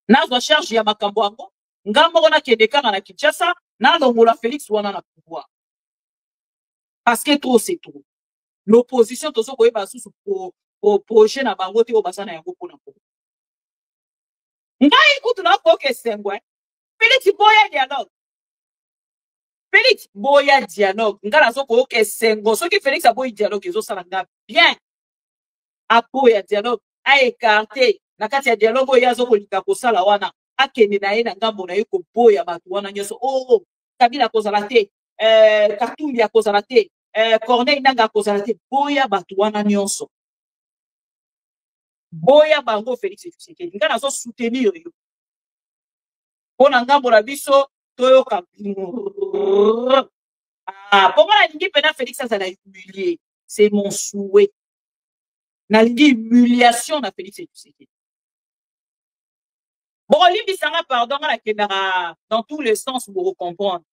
Speaker 1: Nazwa charge ya makambo yango ngambo na kedekanga na Kinshasa na longola Félix wana na pouvoir parce que trop c'est trop l'opposition tozo koyeba susu pour projet na bango te obasana yango pona po ngai kutu na ko kesengwe Félix boya dialogue ngala zo ko kesengo soki Félix aboyi dialogue ezo sala nga bien aboya dialogue a écarté na kati ya dialogue oyo azokolika kosala wana akende na ye na ngambo na ye koboya bato wana nyonso oh Kabila akozala te Katumbi akozala te Corneille Nangaa akozala te boya bato wana nyonso boya bango Félix Tshisekedi nga nazo soutenir yo mpona ngambo na biso toyoka pongo nalingi mpena Félix azala humilié c'est mon souhait nalingi humiliation na Félix Tshisekedi. Bon, Limbisanga, pardon, dans tous les sens pour comprendre.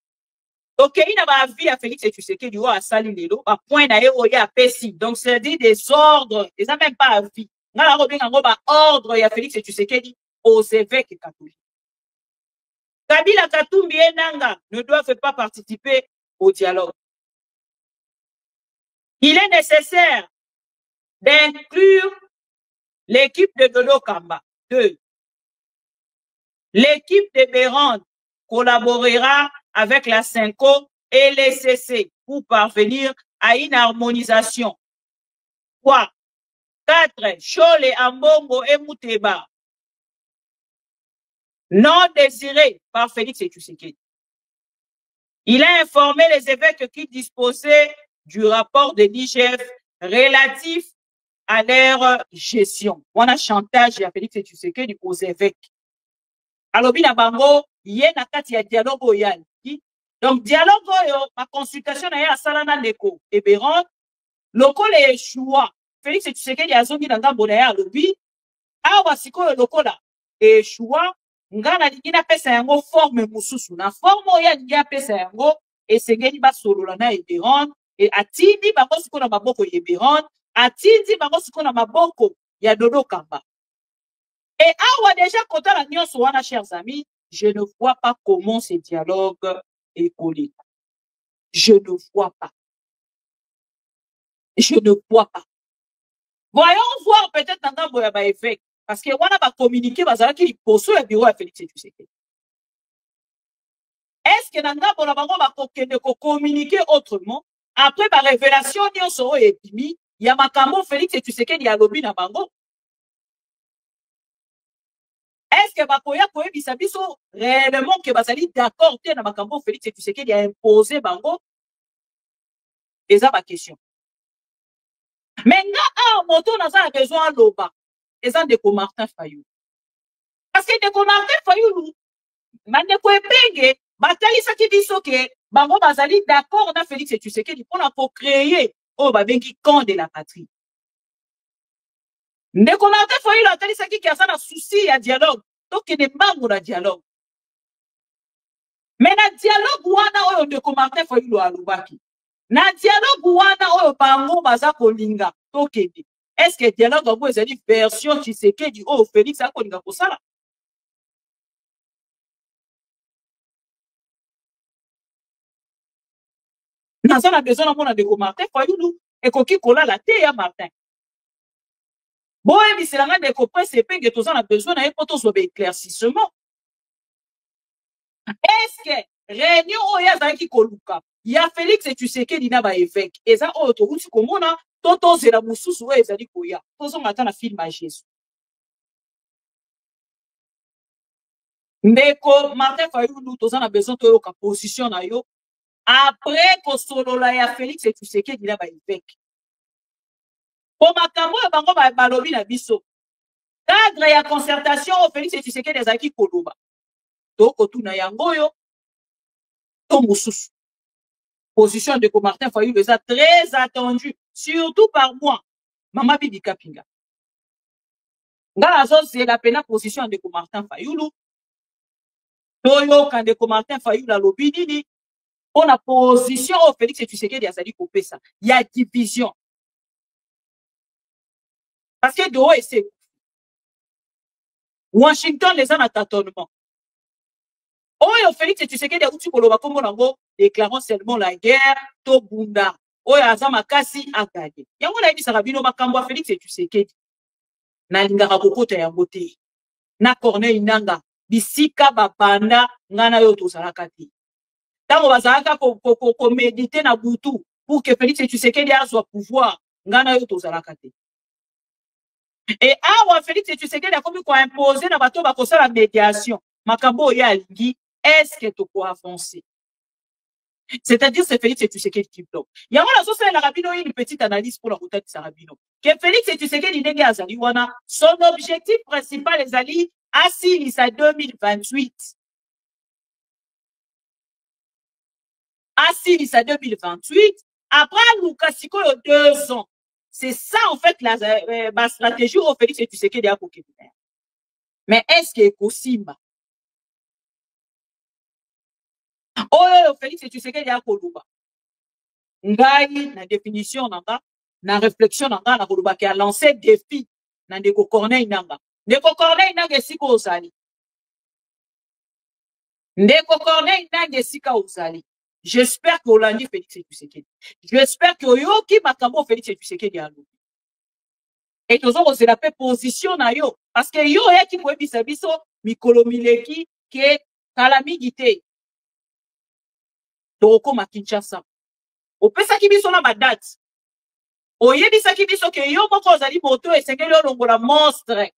Speaker 1: Donc, il n'a pas vu à Félix et Tshisekedi à Sali Lelo, à point d'ailleurs, il y a Pessi. Donc, c'est-à-dire des ordres, ils n'ont même pas à vie. On a ordre, il y a Félix et Tshisekedi aux évêques catholiques. Kabila Katumbi et Nanga ne doivent pas participer au dialogue. Il est nécessaire d'inclure l'équipe de Dodo Kamba. 2. L'équipe de Bérande collaborera avec la Cinco et les CC pour parvenir à une harmonisation. 3. 4. Chole, Ambongo et Mouteba, non désirés par Félix Tshisekedi. Il a informé les évêques qui disposaient du rapport de l'IGF relatif à leur gestion. On a chantage à Félix Tshisekedi aux évêques. Alors, bien, bango, il y a un dialogue oyal. Donc, dialogue, ma consultation à Salana Neko et Béron, local et choix. Félix Tshisekedi a zongi dans Gambonaya, lobby. Awa siko lokola et choix. Ngana dikina pesa yango forme mususu. Na forme oyal ya pesa yango et segeni ba solo lana et Béron. Et atindi bango siko na maboko ye Béron. Atindi bango siko na maboko ya Dodo Kamba. Et awa déjà, quand on a dit, chers amis, je ne vois pas comment ce dialogue est collé. Je ne vois pas. Je ne vois pas. Voyons voir peut-être dans un boya effet. Parce que on a pas communiqué, bazala qui pose le bureau à Félix Tshisekedi. Est-ce que dans un boya va communiquer autrement? Après, par révélation, on sera épimi, il y a ma camo Félix Tshisekedi, il y a lobby dans bango. Est-ce que Bakoya Koye Bisabiso réellement que Basali d'accord dans Makambo Félix Tshisekedi a imposé Bango? Et ça ma question. Maintenant, moto n'a pas besoin de l'oba. Et ça de Martin Fayou. Parce que de Martin Fayou, Mandeko Epenge, Batali Saki Bisoke, Bango Basali d'accord dans Félix Tshisekedi pour créer au Babengi camp de la patrie. Ndeko Martin Fayou a tali Saki qui a ça un souci à dialogue. Donc, il n'est pas pour le dialogue. Mais le dialogue, wana oyo de commenter faut y alubaki. Na dialogue, wana oyo bango baza kolinga. Tokedi. Est-ce que dialogue oyo ezali version Tshisekedi oyo Félix a kolinga kosala? Naza na besoin na mona de commenter faut y et koki kola la te ya Martin. Boye biselanga de kopre sepenge toza na besoin na epoto so be éclaircissement. Est-ce que réunion oya zaki koluka ya Félix Tshisekedi na ba évêque eza oyo to uti komona toto zela mususu oyo ezali koya tozo ngata na film à Jésus. Ndeko Martin Fayulu toza na besoin to yoka position na yo après ko solola ya Félix et Tshisekedi na ba évêque. Po makambo ya bango ba balobi na biso. Cadre ya concertation Félix et Tshisekedi ezaki koloba. To kotuna yango yo to mususu. Position de Martin Fayulu est très attendue, surtout par moi. Mama Bibi Kapinga. Nga azo c'est la pena position de Martin Fayulu. Toyo quand de Martin Fayulu a lobi nini. On a position au Félix et Tshisekedi azali kopesa. Il y a division. Parce que de haut et c'est Washington les a en tâtonnement. Oyo Félix et Tshisekedi a outi koloba kombo nango déclarant seulement la guerre to bunda. Oyo azama kasi akage. Yango na yebisa bino makambo Félix et Tshisekedi. Na lingaka kokota yango te. Na Corneille Nanga bisika bapanda ngana yo tozalaka te. Tango bazalaka ko méditer na butu pour que Félix et Tshisekedi azwa pouvoir ngana yo tozalaka te. Et awa Félix et Tshisekedi a komi ko imposer na bato bakosala la médiation. Makambo ya lingi est-ce que tu peux avancer? C'est-à-dire c'est Félix et Tshisekedi qui bloque. Il y a une petite analyse pour la route de Sarabino. Que Félix et Tshisekedi nenge azali wana, son objectif principal est ali asilisa 2028. Asilisa 2028 après Lukasiko 2 ans. C'est ça en fait la stratégie au Félix et Tshisekedi a koki. Mais est-ce que possible? Oh, Félix et Tshisekedi a koluba. Ngai, na définition nanga, na réflexion nanga, na koluba qui a lancé défi, na ndeko Corneille nanga. Ndeko Corneille nanga sika ozali. Ndeko Corneille nanga sika ozali. J'espère que Olandi Félix et Tshisekedi. J'espère que Oyoki makambo Félix et Tshisekedi a loué. Et nous avons la paix position na yo. Parce que yo ya ki koebisa biso, mikolo mileki, ke kalamigite. Toko ma Kinshasa. Opesa ki biso na ba date. Oyebisa ki biso ke yo moko ozali moto esengeli olongola monstre.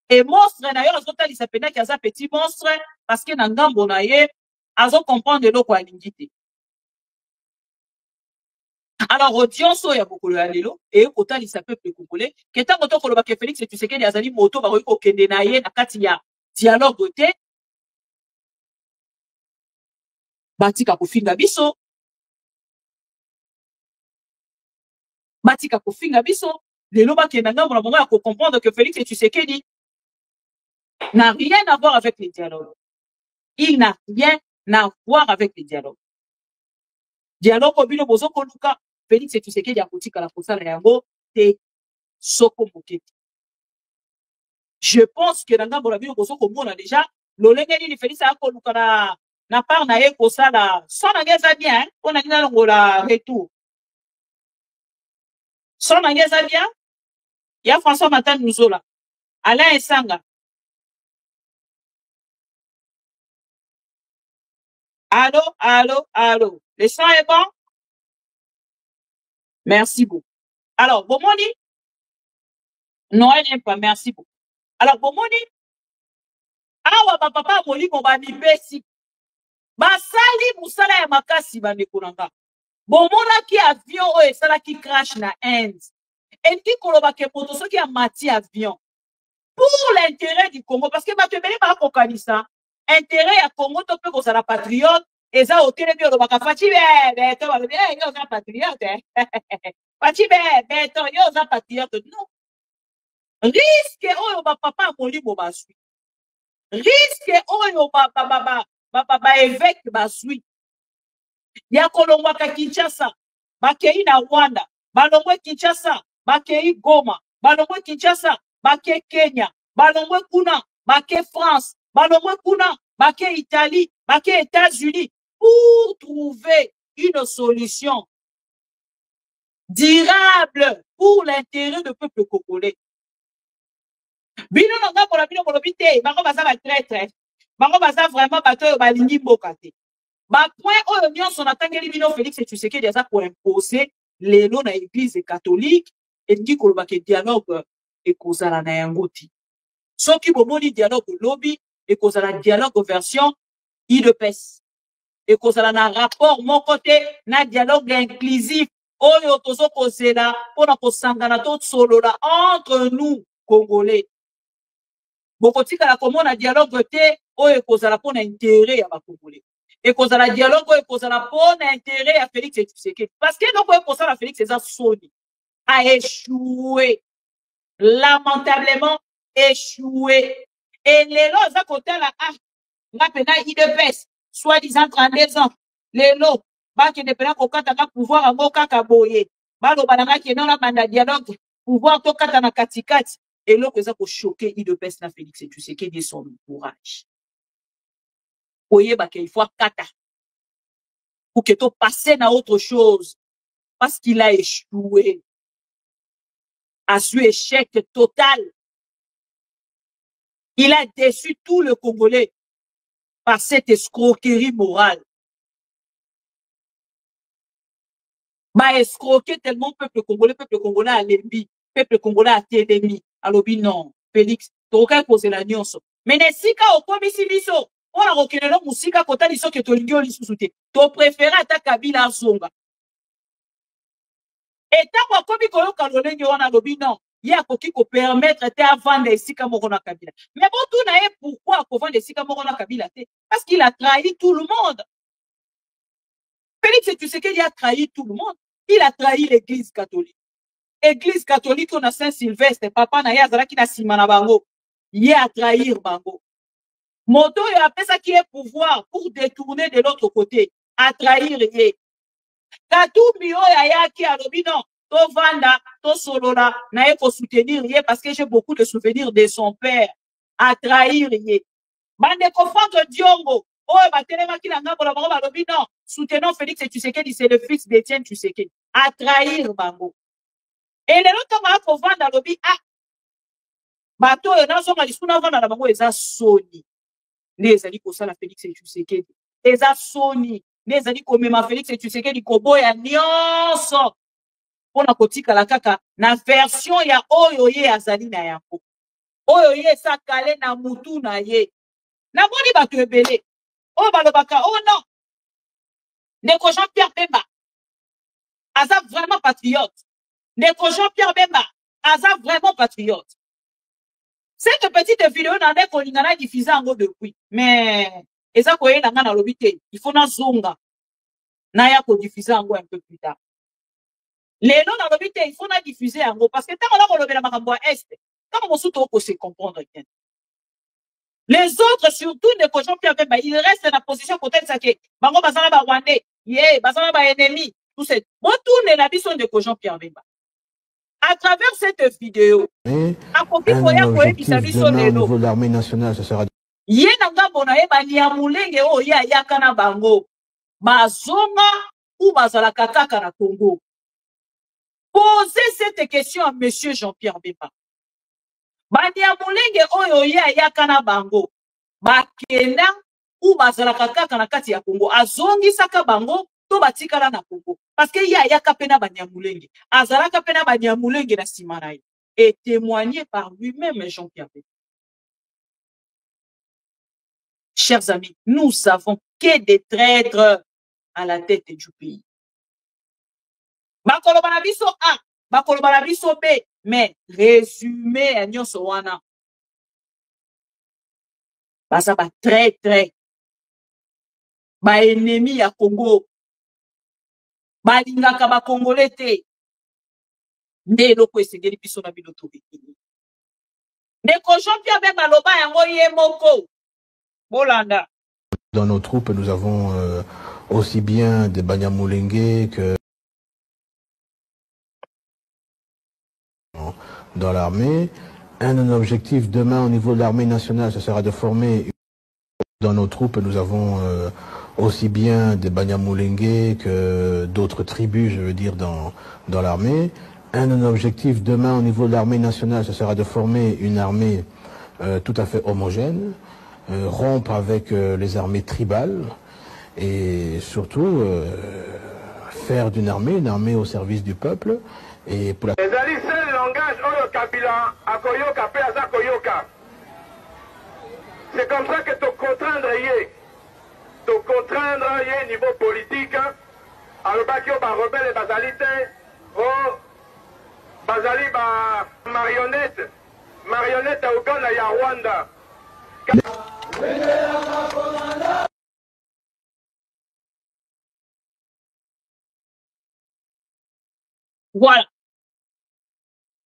Speaker 1: Et monstre na yo azotali sa pena ki aza petit monstre parce que na ngambo na ye azo comprendre loko alingi te. Alors audience ya bokolo ya lelo et otali sa peuple congolais ke tango to koloba ke Félix et Tshisekedi azali moto ba ko kende na ye na kati ya dialogue te. Batika kofinga biso. Batika kofinga biso. Lelo ba kenda ngambo na bango ya ko comprendre que Félix et Tshisekedi n'a rien à voir avec les dialogues. Il n'a rien à voir avec les dialogues. Dialogue au bino bozo koluka Félix et Tshisekedi a kotika la kosala yango te soko moketi. Je pense que dans ngambo na bino bozo komona déjà lolenge ni Félix a koluka na part na ye kosala son angeza bien on a dina longola retour. Son angeza bien ya François Matan Muzola Alain Esanga. Allô, allô, allô. Le son est bon? Merci beaucoup. Alors, Bomoni? Non, elle n'aime pas. Merci beaucoup. Alors, Bomoni? Awa papa moli mo ba mi pesi. Basali musala ya makasi ba nekonanga. Bomona ki avion o esala ki crash na Inde. Et qui koloba ke poto so ki a mati avion. Pour l'intérêt du Congo parce que ba te bele ba kokanisa. Intérêt ya Congo to pe ko sala patriote. Eza otele bi olobaka fachi be to ba yo za patriote. Fachi be to yo za patriote. Non. Risque oyo ba papa moli mo basui. Risque oyo ba évêque basui. Ya kolongwa ka Kinshasa, bakei na Rwanda, balongwe Kinshasa, bakei Goma, balongwe Kinshasa, bakei Kenya, balongwe kuna, bakei France, balongwe kuna, bakei Italie, bakei États-Unis pour trouver une solution durable pour l'intérêt du peuple congolais. Bino nanga pour la bino bolobité, bango baza ba traître. Bango baza vraiment bato balingi mboka te. Ba point oyo nyonso natangeli bino Félix et Tshisekedi aza ko imposer lelo na église catholique et dit koloba ke dialogue ekozala na yango ti. Soki bomoni dialogue lobi et cause à la dialogue version IDPS. Et cause à la rapport, mon côté, na dialogue inclusif, oyo tozo cause là, pour na sangana tout solo là, entre nous, Congolais. Bokotika la commune na dialogue te, oyo cause à la pour intérêt à ma Congolais. Et cause à la dialogue, oyo cause à la pour intérêt à Félix Tshisekedi. Parce que donc, oyo cause à la Félix Tshisekedi a échoué. Lamentablement échoué. Et les lots, à côté là, n'a pas IDPS, soi-disant 32 ans. Les lots, bah, qui ne peut pas pouvoir à Moka Kaboye. Bah, le banana qui est dans la bande dialogue, pouvoir to katana katikati. Et l'eau, que ça peut choquer IDPS na Félix Tshisekedi de son courage. Voyez, bah, qu'il faut kata. Pour que tu passes à autre chose. Parce qu'il a échoué. A su échec total. Il a déçu tout le Congolais par cette escroquerie morale. Bah, escroquer tellement peuple congolais a l'ennemi, peuple congolais a l'ennemi. Alors, non, Félix, tu as posé la nuance. Mais si tu as au biso, on a reconnu le musika kota liso que tu as dit sous-souté. Tu préfères ta Kabila Zonga. Et tant qu'on a komi Congolais, on a dit non. Il y a qui peut permettre de vendre ici comme on a Kabila. Mais bon, tout n'a pas pourquoi qu'on vende ici comme on a Kabila. Parce qu'il a trahi tout le monde. Félix, tu sais qu'il a trahi tout le monde. Il a trahi l'église catholique. Église catholique, on a Saint-Sylvestre, papa na yazara qui na simana bango. Il a trahir bango. Moto il a fait ça qui est pouvoir pour détourner de l'autre côté. A trahir yé. Katou mio ya qui a lobi non. To vanda, to solola, na faut soutenir yé parce que j'ai beaucoup de souvenirs de son père. A trahir yé. Bande kofante Diongo. Oh, bah, tellement qu'il a lobi non. Soutenons Félix Tshisekedi, c'est le fils d'Étienne Tshisekedi. A trahir bango. Et les autres va pour vendre dans lobby ah bateau et dans son discours dans vendre la bango les a Sony les ali ko sala Félix Tshisekedi les a Sony les ali ko mema Félix Tshisekedi ko boya nyonso pona kotika la kaka na version ya oyo ye azali na yango oyo ye sa kale na mutu na ye na boni bato ebele oyo balobaka oh non Ndeko Jean-Pierre Bemba aza vraiment patriote. Ndeko Jean-Pierre Bemba aza vraiment patriote. Cette petite vidéo n'a pas qu'on a diffusé en gros depuis. Mais, et ça, quoi, il faut na zonga. Na ya ko diffuser en gros un peu plus tard. Les noms dans l'obité, il faut na diffuser en gros. Parce que tant qu'on a le la makambo est, tant qu'on se trouve se comprendre. Les autres, surtout, Ndeko Jean-Pierre Bemba, ils restent dans la position côté de ça que, bango basala ba Rwandais, yeah, basala ba ennemi, tout ça. Bon, tourne la mission de Jean-Pierre Bemba. À travers cette vidéo,
Speaker 7: un objectif demain au niveau de l'armée nationale, ce sera...
Speaker 1: Posez cette question à monsieur Jean-Pierre Bemba. Baniamulenge oyo ya yakana bango. Bakena ou bazalaka kaka na kati ya Congo. Azongi saka bango to batikala na Congo. Parce que ya yakapena baniamulenge. Azalaka pena baniamulenge na simanaï. Et témoigné par lui-même Jean-Pierre Bemba. Chers amis, nous savons que des traîtres à la tête du pays. Bakolo banabiso A, bakolo banabiso B, mais résumé à nyonso wana. Basa ba très ba ennemi ya Congo. Ba lingaka ba Congolais te. Nde loko esengeli biso na bino to bikini. Ndeko Jean-Pierre Bemba loba yango ye moko. Bolanda.
Speaker 7: Dans nos troupes, nous avons aussi bien des Banyamulenge que dans l'armée. Un objectif demain au niveau de l'armée nationale, ce sera de former... Dans nos troupes, nous avons aussi bien des Banyamulenge que d'autres tribus, je veux dire, dans l'armée. Un objectif demain au niveau de l'armée nationale, ce sera de former une armée tout à fait homogène, rompre avec les armées tribales et surtout faire d'une armée une armée au service du peuple. Et pour la...
Speaker 8: C'est comme ça que tu contraindre niveau politique. Alors baki ba rebelle bazalité, oh bazali ba marionnette à Uganda ya Rwanda.
Speaker 1: Voilà.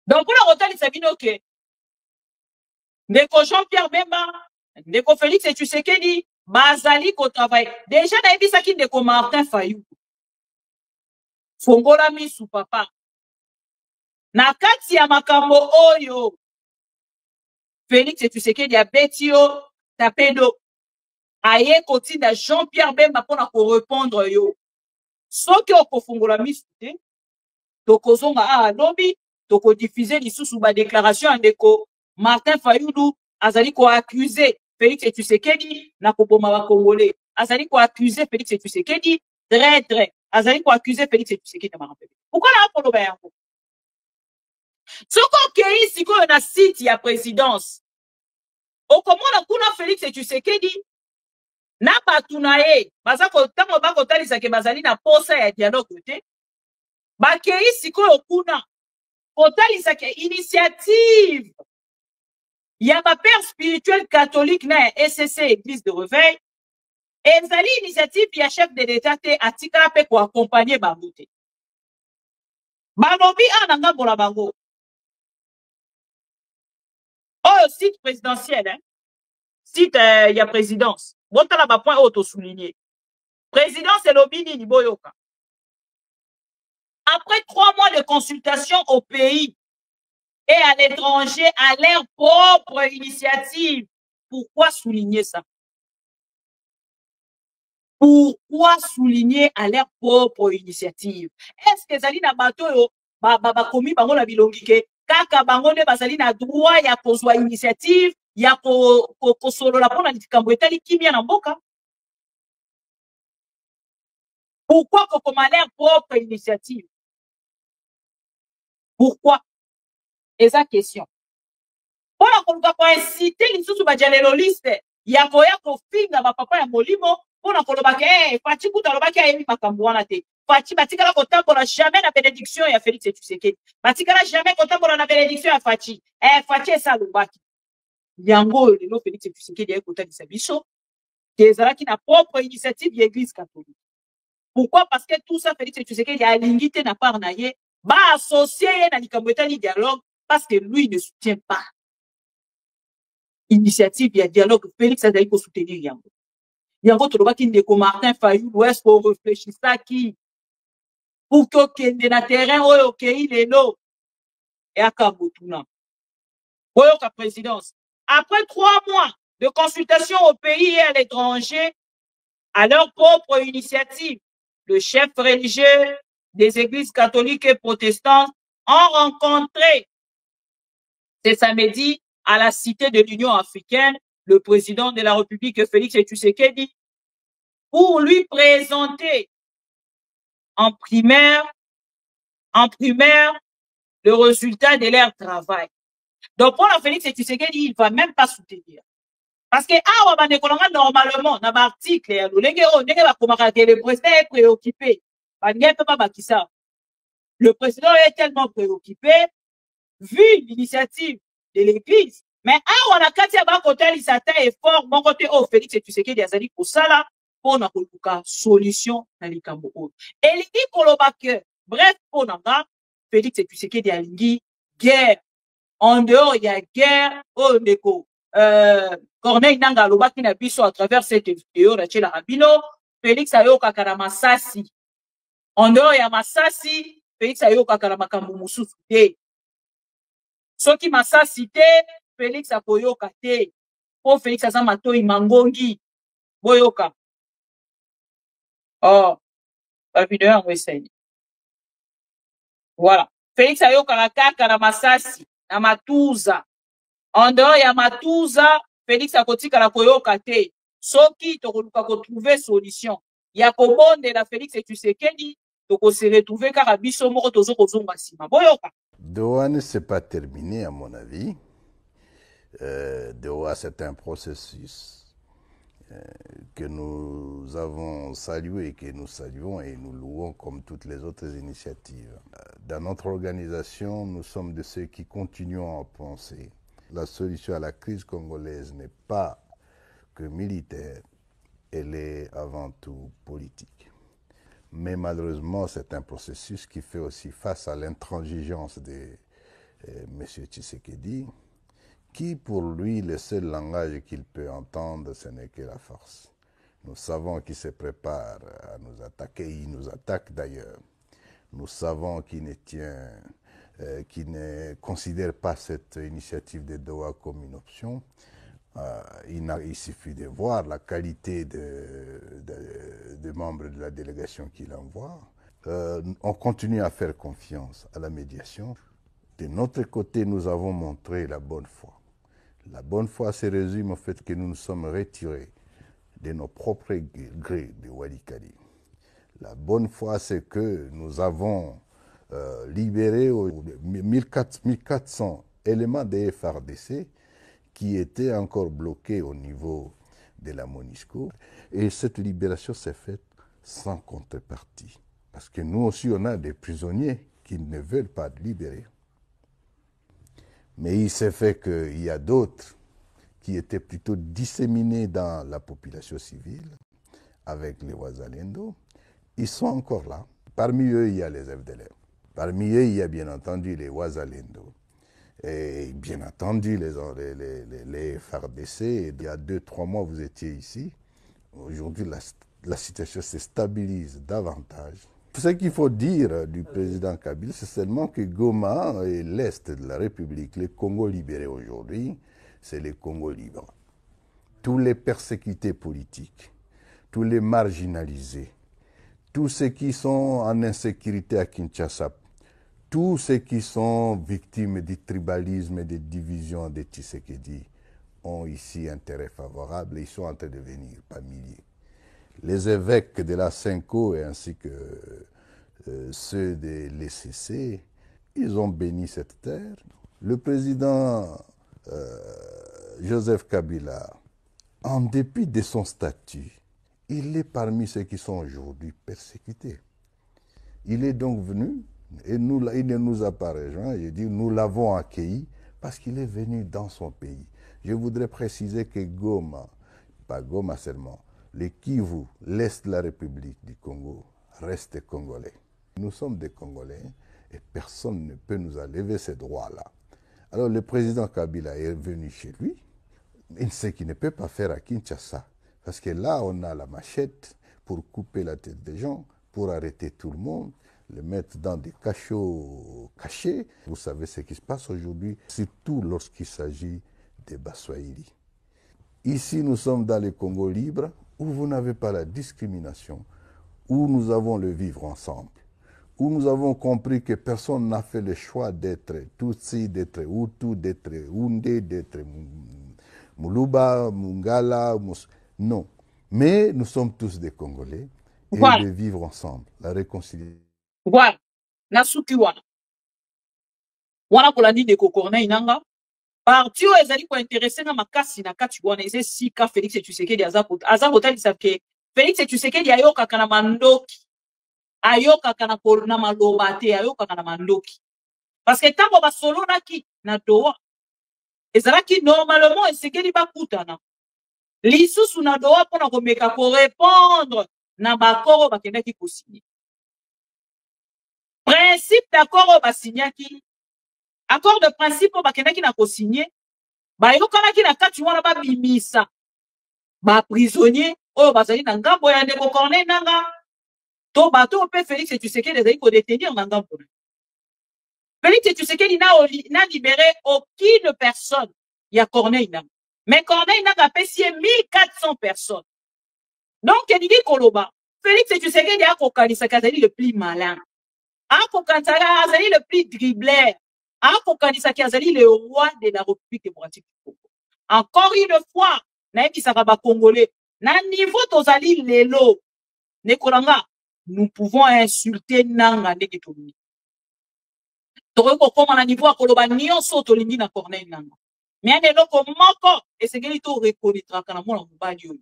Speaker 1: Donc pour la rotale Sabino que Ndeko Jean-Pierre Bemba, Ndeko Félix et Tshisekedi, bazali ko travail. Déjà na ebisaki Ndeko Martin Fayulu. Fongola misu papa. Na kati ya makambo oyo. Félix et Tshisekedi a betio tapedo. Aye kotinda Jean-Pierre Bemba pona ko répondre yo. Soki okofongola misu te, tokozonga a lobby, toko diffuser lisusu ba déclaration Ndeko Martin Fayulu azali ko accuser Félix et Tshisekedi na koboma ba Congolais. Azali ko accuser Félix et Tshisekedi traître. Azali ko accuser Félix et Tshisekedi na marapele. Pourquoi la koloba yango? Soko kei siko na site ya présidence. Okomona kuna Félix et Tshisekedi na batunaye bazako tango bako talisa ke bazali na posa ya dialogue te. Ba kei siko kuna kotalisa ke initiative il y a ma père spirituel catholique na SCC Église de Réveil. Et vous allez initiative, il y a chef de l'État à tika pe pour accompagner Bangote. Banobi ananga bola bango. Oh, site présidentiel, hein. Site, il y a présidence. Bon, t'as là, point auto souligné. Présidence et l'obini ni boyoka. Après 3 mois de consultation au pays et à l'étranger, à leur propre initiative, pourquoi souligner ça? Pourquoi souligner à leur propre initiative? Est-ce que Zali na bato yo komi bango na bilongi ke kaka bango ne bazali na droit ya kozwa initiative ya ko solo la pona likambo etali kimia na mboka? Pourquoi kokoma leur propre initiative? Pourquoi? Eza question. Pona koluka ko inciter lisusu ba dialéloliste ya koya ko finga ba papa ya molimo. Pour na kolobake Fachi kuta lobake ayebi makambo wana te. Fachi batikala kotambola jamais na bénédiction ya Félix et Tshisekedi. Batikala jamais kotambola na bénédiction ya Fachi. Fachi esa lobaki. Yango lelo Félix et Tshisekedi ya kotalisa biso. Ezalaki na propre initiative ya Église catholique. Pourquoi? Parce que tout ça Félix et Tshisekedi a limité na part na ye, ba associé na likambo etali dialogue parce que lui ne soutient pas. Initiative ya dialogue Félix a d'ailleurs soutenir yango. Yango tolobaki Ndeko Martin Fayulu est-ce qu'on réfléchit ça qui pour que kende na terrain oyo kei lelo et akabotuna oyo ka présidence après 3 mois de consultation au pays et à l'étranger à leur propre initiative le chef religieux des églises catholiques et protestantes ont rencontré ce samedi à la cité de l'Union africaine le président de la République Félix Tshisekedi pour lui présenter en primaire le résultat de leur travail. Donc pour la Félix Tshisekedi, il ne va même pas soutenir. Parce que normalement, dans l'article, le président est préoccupé. Le président est tellement préoccupé, vu l'initiative de l'Église. Mais on a quand il s'attend effort, mon côté, oh, Félix Tshisekedi azali kosala pour na koluka solution na likambo oyo. Et lingi koloba que bref pour nanga Félix Tshisekedi alingi guerre. En dehors il y a guerre oh ndeko Corneille Nanga lobaki na biso à travers cette vidéo na tshela rabino Félix ayoka kana masasi. En dehors il y a masasi Félix ayoka kana makambo mususu te. Soki masasi te Félix akoyoka te. Po Félix aza matoi mangongi. Boyoka. Oh, la vidéo en essaye. Voilà. Félix ayoka na kaka na masasi, na matuza. En dehors ya matuza, Félix akotika la koyoka te. Soki tokoluka ko trouver solution. Ya kobonde la Félix et Tshisekedi, toko se retrouver kaka biso moko tozo kozonga sima. Boyoka.
Speaker 9: Doha ne s'est pas terminé à mon avis. Doha, c'est un processus que nous avons salué, que nous saluons et nous louons comme toutes les autres initiatives. Dans notre organisation, nous sommes de ceux qui continuons à penser. La solution à la crise congolaise n'est pas que militaire, elle est avant tout politique. Mais malheureusement, c'est un processus qui fait aussi face à l'intransigeance de M. Tshisekedi, qui pour lui, le seul langage qu'il peut entendre, ce n'est que la force. Nous savons qu'il se prépare à nous attaquer, il nous attaque d'ailleurs. Nous savons qu'il ne considère pas cette initiative de Doha comme une option. Il suffit de voir la qualité des membres de la délégation qu'il envoie. On continue à faire confiance à la médiation. De notre côté, nous avons montré la bonne foi. La bonne foi se résume au fait que nous nous sommes retirés de nos propres grés de Walikali. La bonne foi, c'est que nous avons libéré 1400 éléments des FARDC qui étaient encore bloqués au niveau de la MONUSCO. Et cette libération s'est faite sans contrepartie. Parce que nous aussi, on a des prisonniers qui ne veulent pas libérer. Mais il s'est fait qu'il y a d'autres qui étaient plutôt disséminés dans la population civile, avec les Wazalendo. Ils sont encore là. Parmi eux, il y a les FDLR. Parmi eux, il y a bien entendu les Wazalendo. Et bien entendu, les FARDC. Il y a 2-3 mois, vous étiez ici. Aujourd'hui, la situation se stabilise davantage. Ce qu'il faut dire du président Kabila, c'est seulement que Goma et l'Est de la République, les Congo libérés aujourd'hui, c'est les Congo libres. Tous les persécutés politiques, tous les marginalisés, tous ceux qui sont en insécurité à Kinshasa, tous ceux qui sont victimes du tribalisme et des divisions de Tshisekedi ont ici intérêt favorable et ils sont en train de venir par milliers. Les évêques de la Cinco et ainsi que ceux de l'ECC, ils ont béni cette terre. Le président Joseph Kabila, en dépit de son statut, il est parmi ceux qui sont aujourd'hui persécutés. Il est donc venu, et il ne nous a pas rejoints, je dis, nous l'avons accueilli parce qu'il est venu dans son pays. Je voudrais préciser que Goma, pas Goma seulement, les Kivu, l'Est de la République du Congo, restent congolais. Nous sommes des Congolais et personne ne peut nous enlever ces droits-là. Alors le président Kabila est venu chez lui, il sait qu'il ne peut pas faire à Kinshasa, parce que là on a la machette pour couper la tête des gens, pour arrêter tout le monde, le mettre dans des cachots cachés. Vous savez ce qui se passe aujourd'hui, surtout lorsqu'il s'agit des Baswahili. Ici nous sommes dans le Congo libre, où vous n'avez pas la discrimination, où nous avons le vivre ensemble, où nous avons compris que personne n'a fait le choix d'être Tutsi, d'être Hutu, d'être Houndé, d'être Muluba, Mungala, non. Mais nous sommes tous des Congolais et voilà, de vivre ensemble, la réconciliation.
Speaker 1: Voilà, Nasuki wana. Wana kolandi de Kokorne inanga. Parti o ezali ko intéressé na makasi na kati wana eze sika Félix Tshisekedi azakota lisake Félix Tshisekedi ayoka kana mandoki ayoka kana korona maloba te ayoka kana mandoki parce que tango ba solo naki na Doha ezalaki normalement Tshisekedi bakutana lisusu na Doha pona komeka ko répondre na bakoro bakendaki ko signer principe d'accord ba signaki accord de principe au bakendaki na ko signer ba yokanaki na kati wana ba bimisa ba prisonnier oyo bazali na ngambo ya ndeko Corneille nanga to bato pe Félix Tshisekedi ezali ko détenir na ngambo. Félix Tshisekedi n'a libéré aucune personne ya Corneille nanga mais Corneille nanga pesi 1400 personnes donc elingi koloba Félix Tshisekedi akokanisa kazali le plus malin akokanisa azali le plus dribbleur akokanisa azali le roi de la République démocratique du Congo. Encore une fois naebisaka ba Congolais na niveau tozali lelo nekolanga nous pouvons insulter nanga ndenge tolini toko koma na niveau akoloba nyonso tolingi na Corneille nanga Mais un eloko moko et c'est que to reconnaîtra kana mona mobali oyo.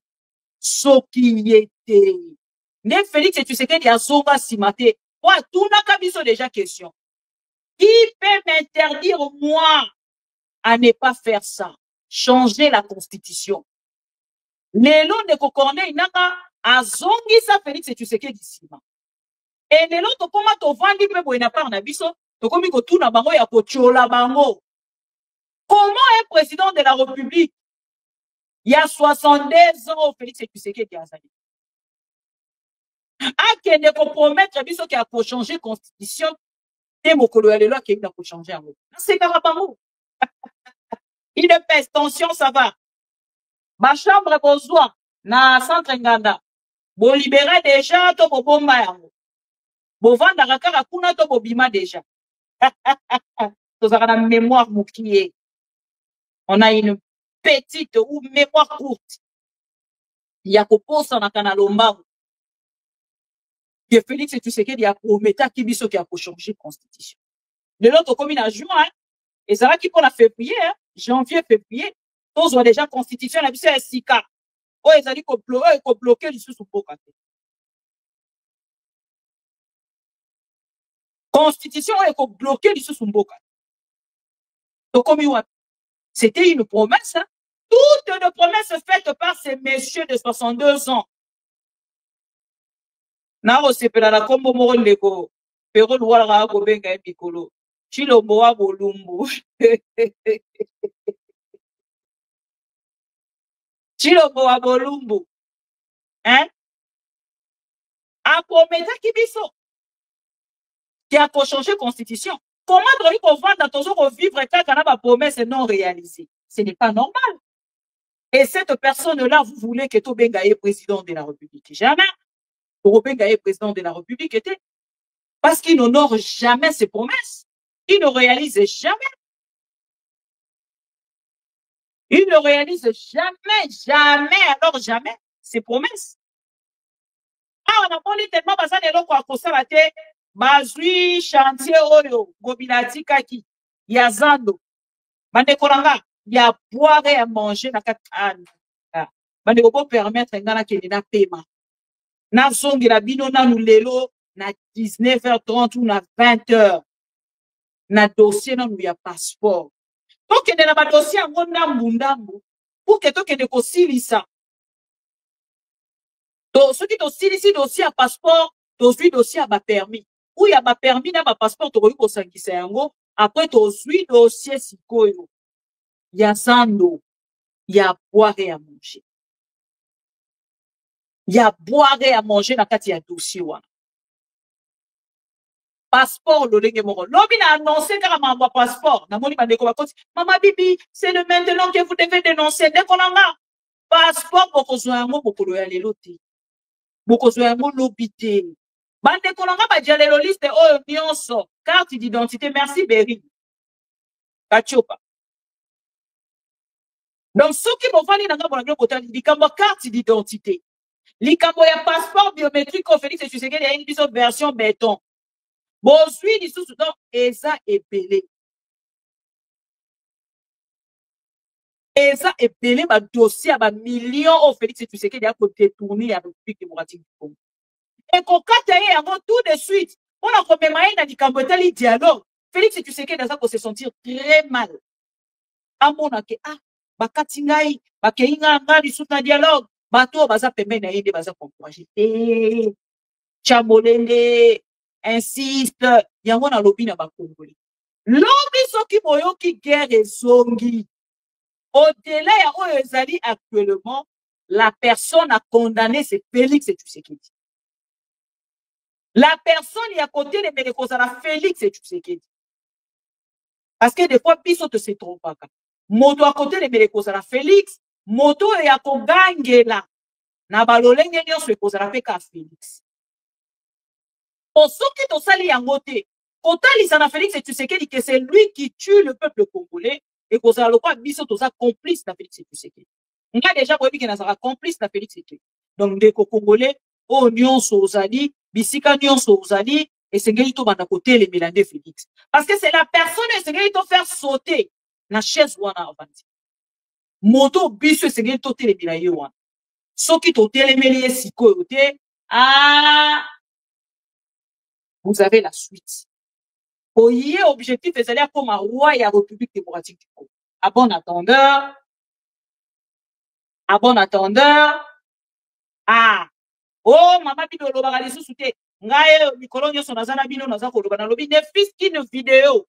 Speaker 1: Soki yete. Ne Félix Tshisekedi azonga simate. Wa tuna kabiso déjà question. Qui peut m'interdire moi à ne pas faire ça? Changer la constitution. Lelo ne kokone inaka azongi sa Félix Tshisekedi sima. Et lelo to koma to vandi pe boina par na biso, to komi ko tuna bango ya ko chola bango. Comment un président de la République, il y a 72 ans, Félix Tshisekedi azali. A qui ne compromettre biso qui a pour changer la constitution, et mokolo ya lelo qui a pour changer en haut. C'est carabamo. Il ne pèse tension, ça va. Ma chambre besoin, na centre nganda. Bo libérer déjà, to bo bomba yango. Bo vanda rakara kuna to bo bima déjà. To zara na mémoire moukié. On a une petite ou mémoire courte. Il y a koposa na kanalomba. Que Félix Tshisekedi a promis qui biso qui a pour changer la constitution. De l'autre commune à juin, et ça va qui pour la février, janvier, février, tous ont déjà constitution la biso SICA. Oh, ils ont dit qu'on bloquait le sous-boka. Constitution est qu'on bloquait le sous-boka. Donc, comme c'était une promesse, hein? Toutes les promesses faites par ces messieurs de 62 ans. Naro sepela la kombo moro ndeko pero luwala ko benga epikolo chilo moa bolumbu chilo moa bolumbu hein a prometa ki biso qui a changé constitution. Comment doit-il qu'on vende toujours vivre kaka na ba promesse non réalisée? Ce n'est pas normal. Et cette personne-là, vous voulez que Tobenga est président de la République? Jamais. Tobenga est président de la République était parce qu'il n'honore jamais ses promesses. Il ne réalise jamais. Il ne réalise jamais, alors jamais ses promesses. Ah, on a parlé tellement parce que a constaté bazui chantier oyo gobilati kaki ya zando bandekolanga ya boire et à manger na katana bandeko po permettre ngana kende na paiement na zongi la bino na lelo na 19h30 ou na 20h na dossier na ya passeport donc kende na ba dossier ngo ndambu pour que to kende ko silisa to ceux qui to silisi dossier à passeport to suit dossier à ba permis ou ya ba permis na ba passeport to ko sangisa yango après to suit dossier sikoyo ya sando ya boire et à manger. Il y a boire et à manger dans le dossier. Passeport, le lenge moro. L'homme a annoncé carrément mon passeport. Maman Bibi, c'est le maintenant que vous devez dénoncer. Dès qu'on en a, passeport, beaucoup de gens beaucoup de aller l'autre. Beaucoup de gens l'obité. Bande qu'on en a pas déjà les listes. Oh, nyonso. Carte d'identité. Merci Berry. Kachopa. Donc, ceux qui m'ont fait dans la globale, ils disent carte d'identité. Likambo ya passeport biométrique au Félix Tshisekedi a une version béton. Bon, suis du sous donc Eza est belé. Eza est belé, ma dossier à millions au Félix Tshisekedi a détourné à la République démocratique du Congo. Et qu'on kataye avant tout de suite, on a commémoré dans Likambo tali dialogue. Félix Tshisekedi a se sentir très mal. À mon avis, bakatingai, bakeinga ngari sous un dialogue. Bato baza pembe na yende baza encourager Chamolende insiste yango na lobi na ba Congolais lobi soki boyoki guerre zongi au-delà ya oyo ezali actuellement la personne a condamné c'est Félix Tshisekedi. La personne y a côté de Menekozala Félix Tshisekedi parce que des fois biso te se trompe pas moto à côté de Menekozala Félix moto ya kogangela na balolenge nyonso ekozala pe ka Félix. Pour ceux qui ont sali yango te, kotalisa na Félix Tshisekedi que c'est lui qui tue le peuple congolais et kozala lokwa biso toza complice na Félix Tshisekedi. Nga déjà boyebi ke nazala complice na Félix Tshisekedi. Donc ndeko congolais o nyonso ozali, bisika nyonso ozali esengeli to banda kotelemela nde Félix. Parce que c'est la personne esengeli to faire sauter na chaise wana avandi. Moto biso esengeli totelemela ye wana. Soki totelemeli ye sikoyo te, vous avez la suite. Oye objectif ezali akoma roi ya République démocratique du Congo. À bon attendeur, oh mama bino lobaka lisusu te. Ngaye mikolo nyonso naza na bino naza koloba na lobi ne fils qu'une vidéo.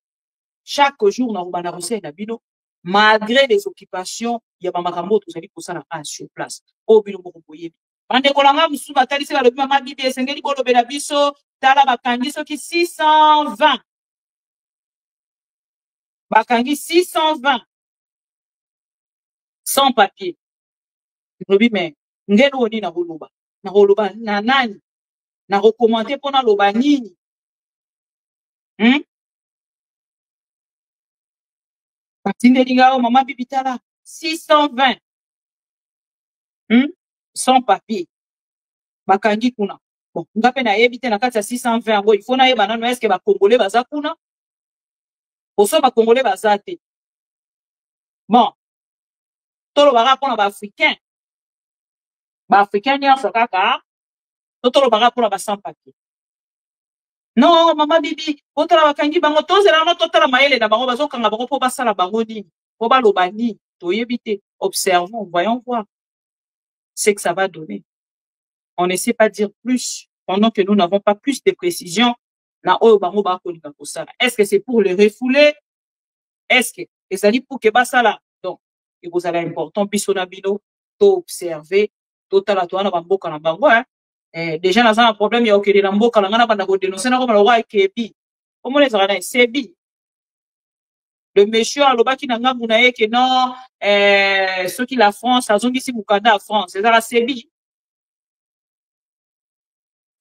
Speaker 1: Chaque jour na robana conseil na bino malgré les occupations ya bamakambo tozali kosala sur place. O bino moko boyebi. Bande kolanga musu batalisi la lobi mama bibi esengeli kolobela biso tala bakangi soki 620. Bakangi 620 sans papier. Lobi mais ngeno oni na koloba. Na koloba na nani? Na recommander pona loba nini? Batindeli mama bibi tala 620. Sans papier. Bakangi kuna. Bon, ngape na yebi te na kati ya 620 yango il faut na yeba nano est-ce que ba congolais baza kuna? Oso ba congolais baza te. Bon. Tolo baka pona ba africain. Ba africain nyonso kaka. Tolo baka pona ba sans papier. Non, mama bibi, otala bakangi bango tozela na totala mayele na bango bazokanga bango po basala bango nini? Po baloba nini? Toyebi te. Observons, voyons voir ce que ça va donner. On ne sait pas dire plus pendant que nous n'avons pas plus de précisions. Est-ce que c'est pour le refouler? Est-ce que c'est pour que ça là? Donc, et vous avez important, bisonabino, to observer, total à toi, na bamboka na bango, déjà, dans un problème, il y a aucun lamboka, na banda ko dénoncer na comme le roi kebi. Comment les arana sebi? Le monsieur a l'oba qui n'a pas mounaye que non, ceux qui la France, a zongi si Mukanda à France, c'est ça la sebi.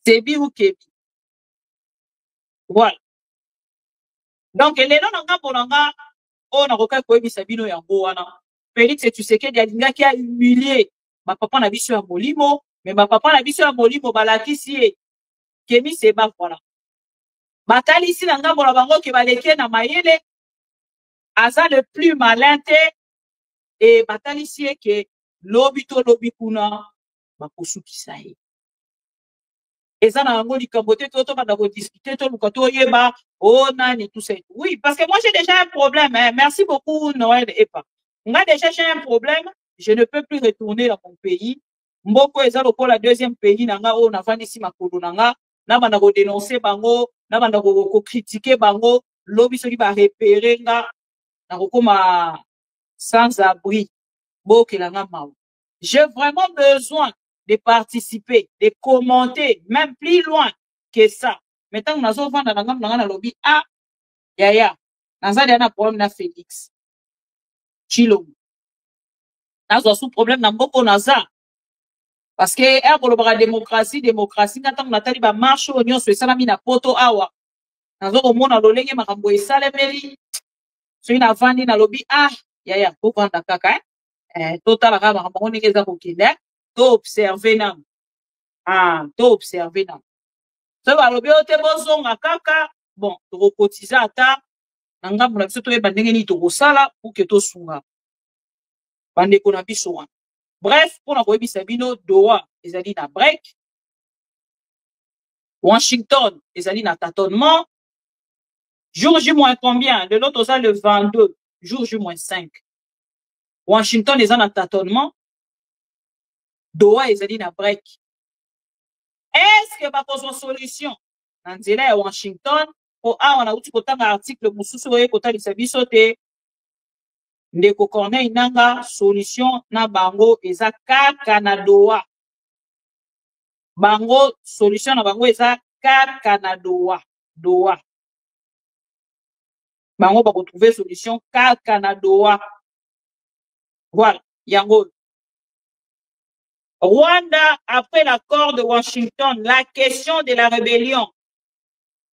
Speaker 1: Sebi ou kebi. Voilà. Donc, les noms n'ont pas on a recueilli quoi bisabino ya wana. Félix et tu sais que Dialinga qui a humilié ma papa na biso ya molimo, mais ma papa na biso ya molimo balakisi kemi c'est ba voilà. Batali ici na ngambo la bango ke baleke na mayele aza le plus malin te et batali ici que lobi kuna bakosukisa ye. Eza na ngo likambo te to banda ko discuter to luka to yeba oh nani tout ça. Oui, parce que moi j'ai déjà un problème. Merci beaucoup Noël et pas. Moi déjà j'ai un problème, je ne peux plus retourner dans mon pays. Mboko eza lokola deuxième pays nanga o na vandi si makolo nanga na banda ko dénoncer bango, na banda ko critiquer bango, lobi soki ba repérer nga na kokoma sans abri. Bokelanga mawo. J'ai vraiment besoin de participer, de commenter, même plus loin que ça. Maintenant, nous avons vendu dans le lobby. Yaya, nous avons un problème na Félix. Chilo. Nous avons un problème na Mboko Naza. Parce que, la démocratie, quand on a tali ba marche, on y a na poto awa. Nous avons mon lolenge makambo et salemeli. So ina vandi na lobby. Yaya, pour vendre kaka, total la rama, on est les akokinde. Observer nam. Observer nam. So balobi ote bozonga kaka, bon, to cotiser ata nanga mona biso to yeba ndenge ni to kosala pour que to sunga. Bande ko na biso wana. Bref, pour na koyebisa bino Doha ezali na break. Washington ezali na tâtonnement. Jour J moins combien? De l'autre ça le 22, jour J moins 5. Washington ezali na tâtonnement. Doha ezali na break. Est-ce que bakozwa solution na nzela ya Washington po awa uti kotanga article mususu oye kotalisa biso te ndeko Corneille nanga solution na bango eza kaka na Doha. Bango solution na bango eza kaka na Doha. Doha. Bango bako trouver solution kaka na Doha. Voilà, yango. Rwanda, après l'accord de Washington, la question de la rébellion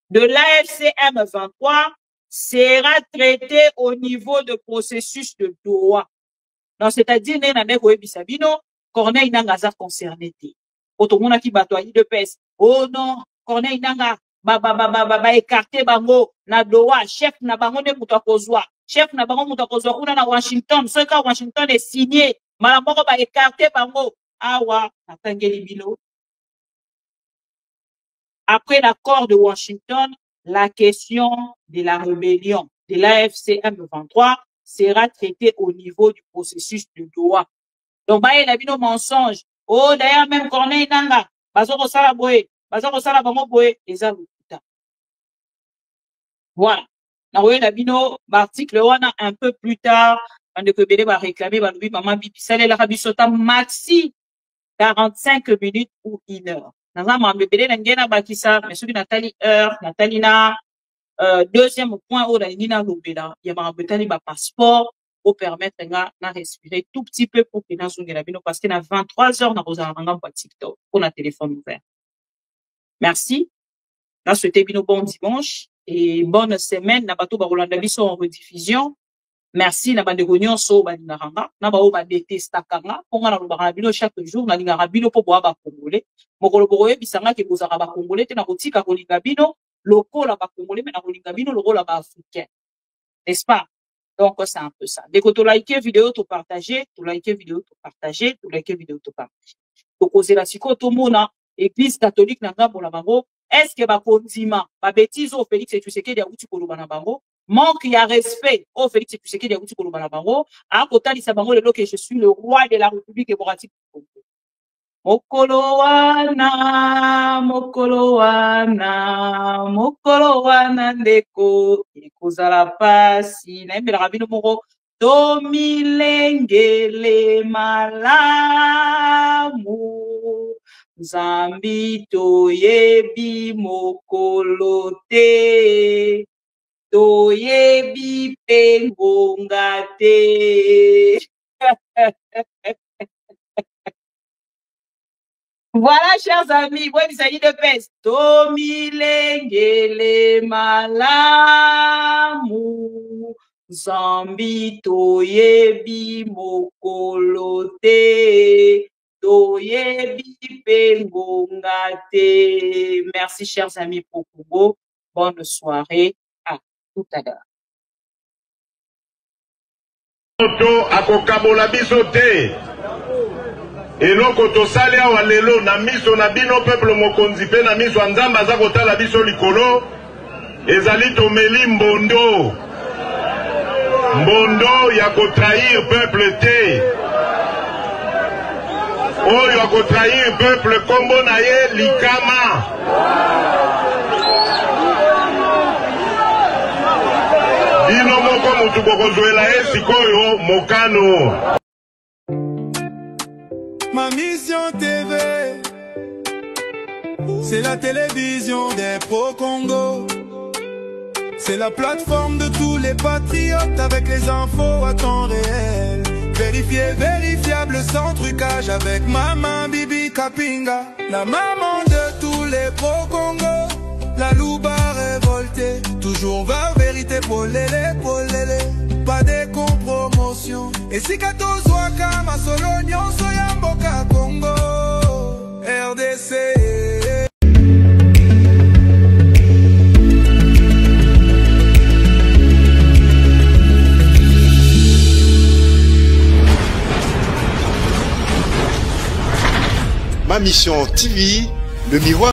Speaker 1: de l'AFC M23 sera traitée au niveau de processus de Doha. Donc, c'est-à-dire, Corneille Nanga concerné. Otomona ki batoyi de pes. Oh non, Corneille Nanga, écarté bango, na Doha, chef na bango ne muta kozwa. chef na bango muta kozwa kuna na Washington ce que Washington est signé malamoko ba écarté bango awa natangeli bino. Après l'accord de Washington, la question de la rébellion de l'AFC M23 sera traitée au niveau du processus de Doha. Donc, il a bino mensonge. Oh, d'ailleurs, même Corneille Nanga, bazoko sala boye, bazoko sala bango boye, eza lukuta. Voilà. Naoye la bino, l'article wana un peu plus tard, quand de Kebele va réclamer, va lui, maman bibi, sale la rabisota maxi 45 minutes ou 1 heure. Naza mambebele na ngena bakisa, mais celui Nathalie heure, Nathalie na, deuxième point, oh, la nina lobela, ya mambetani ba passeport, pour permettre na respirer tout petit peu pour que nous ayons parce qu'il y a 23 heures dans nos TikTok pour notre téléphone ouvert. Merci. Là, souhaitez bien bon dimanche et bonne semaine. Na bato ba Rolanda biso en rediffusion. Merci na bande gonion so ba dinaranga. Na ba o ba détesta kanga. Ponga na lobara bino chaque jour na lingara bino po boa ba congolais. Mokolo boye bisanga ke bozaka ba congolais te na kotika kolinga bino lokola ba congolais mais na kolinga bino lokola ba africain. N'est-ce pas? Donc, c'est un peu ça. Dès que tu likes vidéo, tu partages, tu likes vidéo, tu partages, tu likes vidéo, tu partages. Donc, c'est la psycho, tout le monde, église catholique, n'a pour la bango. Est-ce que, condiment, bêtise, au Félix et tu sais qu'il y a outil pour le bango, manque, il y a respect, au Félix et tu sais qu'il y a outil pour le bango, à côté de ça, bango, le que je suis le roi de la République démocratique du Congo. Mokolo wana ndeko ekozala pasi na yembelaka bino moko tomilengele malamu Nzambi toyebi mokolo te toyebi pe ngonga te. Voilà, chers amis, ouais, il s'agit de peste. Tomilengele malamu, Zambi toyebi mokolo te, toyebi pengonga te. Merci, chers amis, pour Congo. Bonne soirée. À tout à l'heure.
Speaker 8: eloko tosali awa lelo na miso na bino peuple mokonzi pe na miso ya Nzambe aza kotala biso likolo ezali tomeli mbondo ya kotrahir peuple te oyo ya kotrahir peuple kombo na ye likama bino moko mutu kokozwela ye sikoyo mokano.
Speaker 3: Ma mission TV, c'est la télévision des pro-Congo. C'est la plateforme de tous les patriotes avec les infos à temps réel. Vérifié, vérifiable, sans trucage avec Maman Bibi Kapinga. La maman de tous les pro-Congo. La louba révoltée, toujours vers vérité pour l'élé, pas de compromotion. Et si Katos Wakama Solonion Soyamboka Congo RDC.
Speaker 2: Ma mission TV, le miroir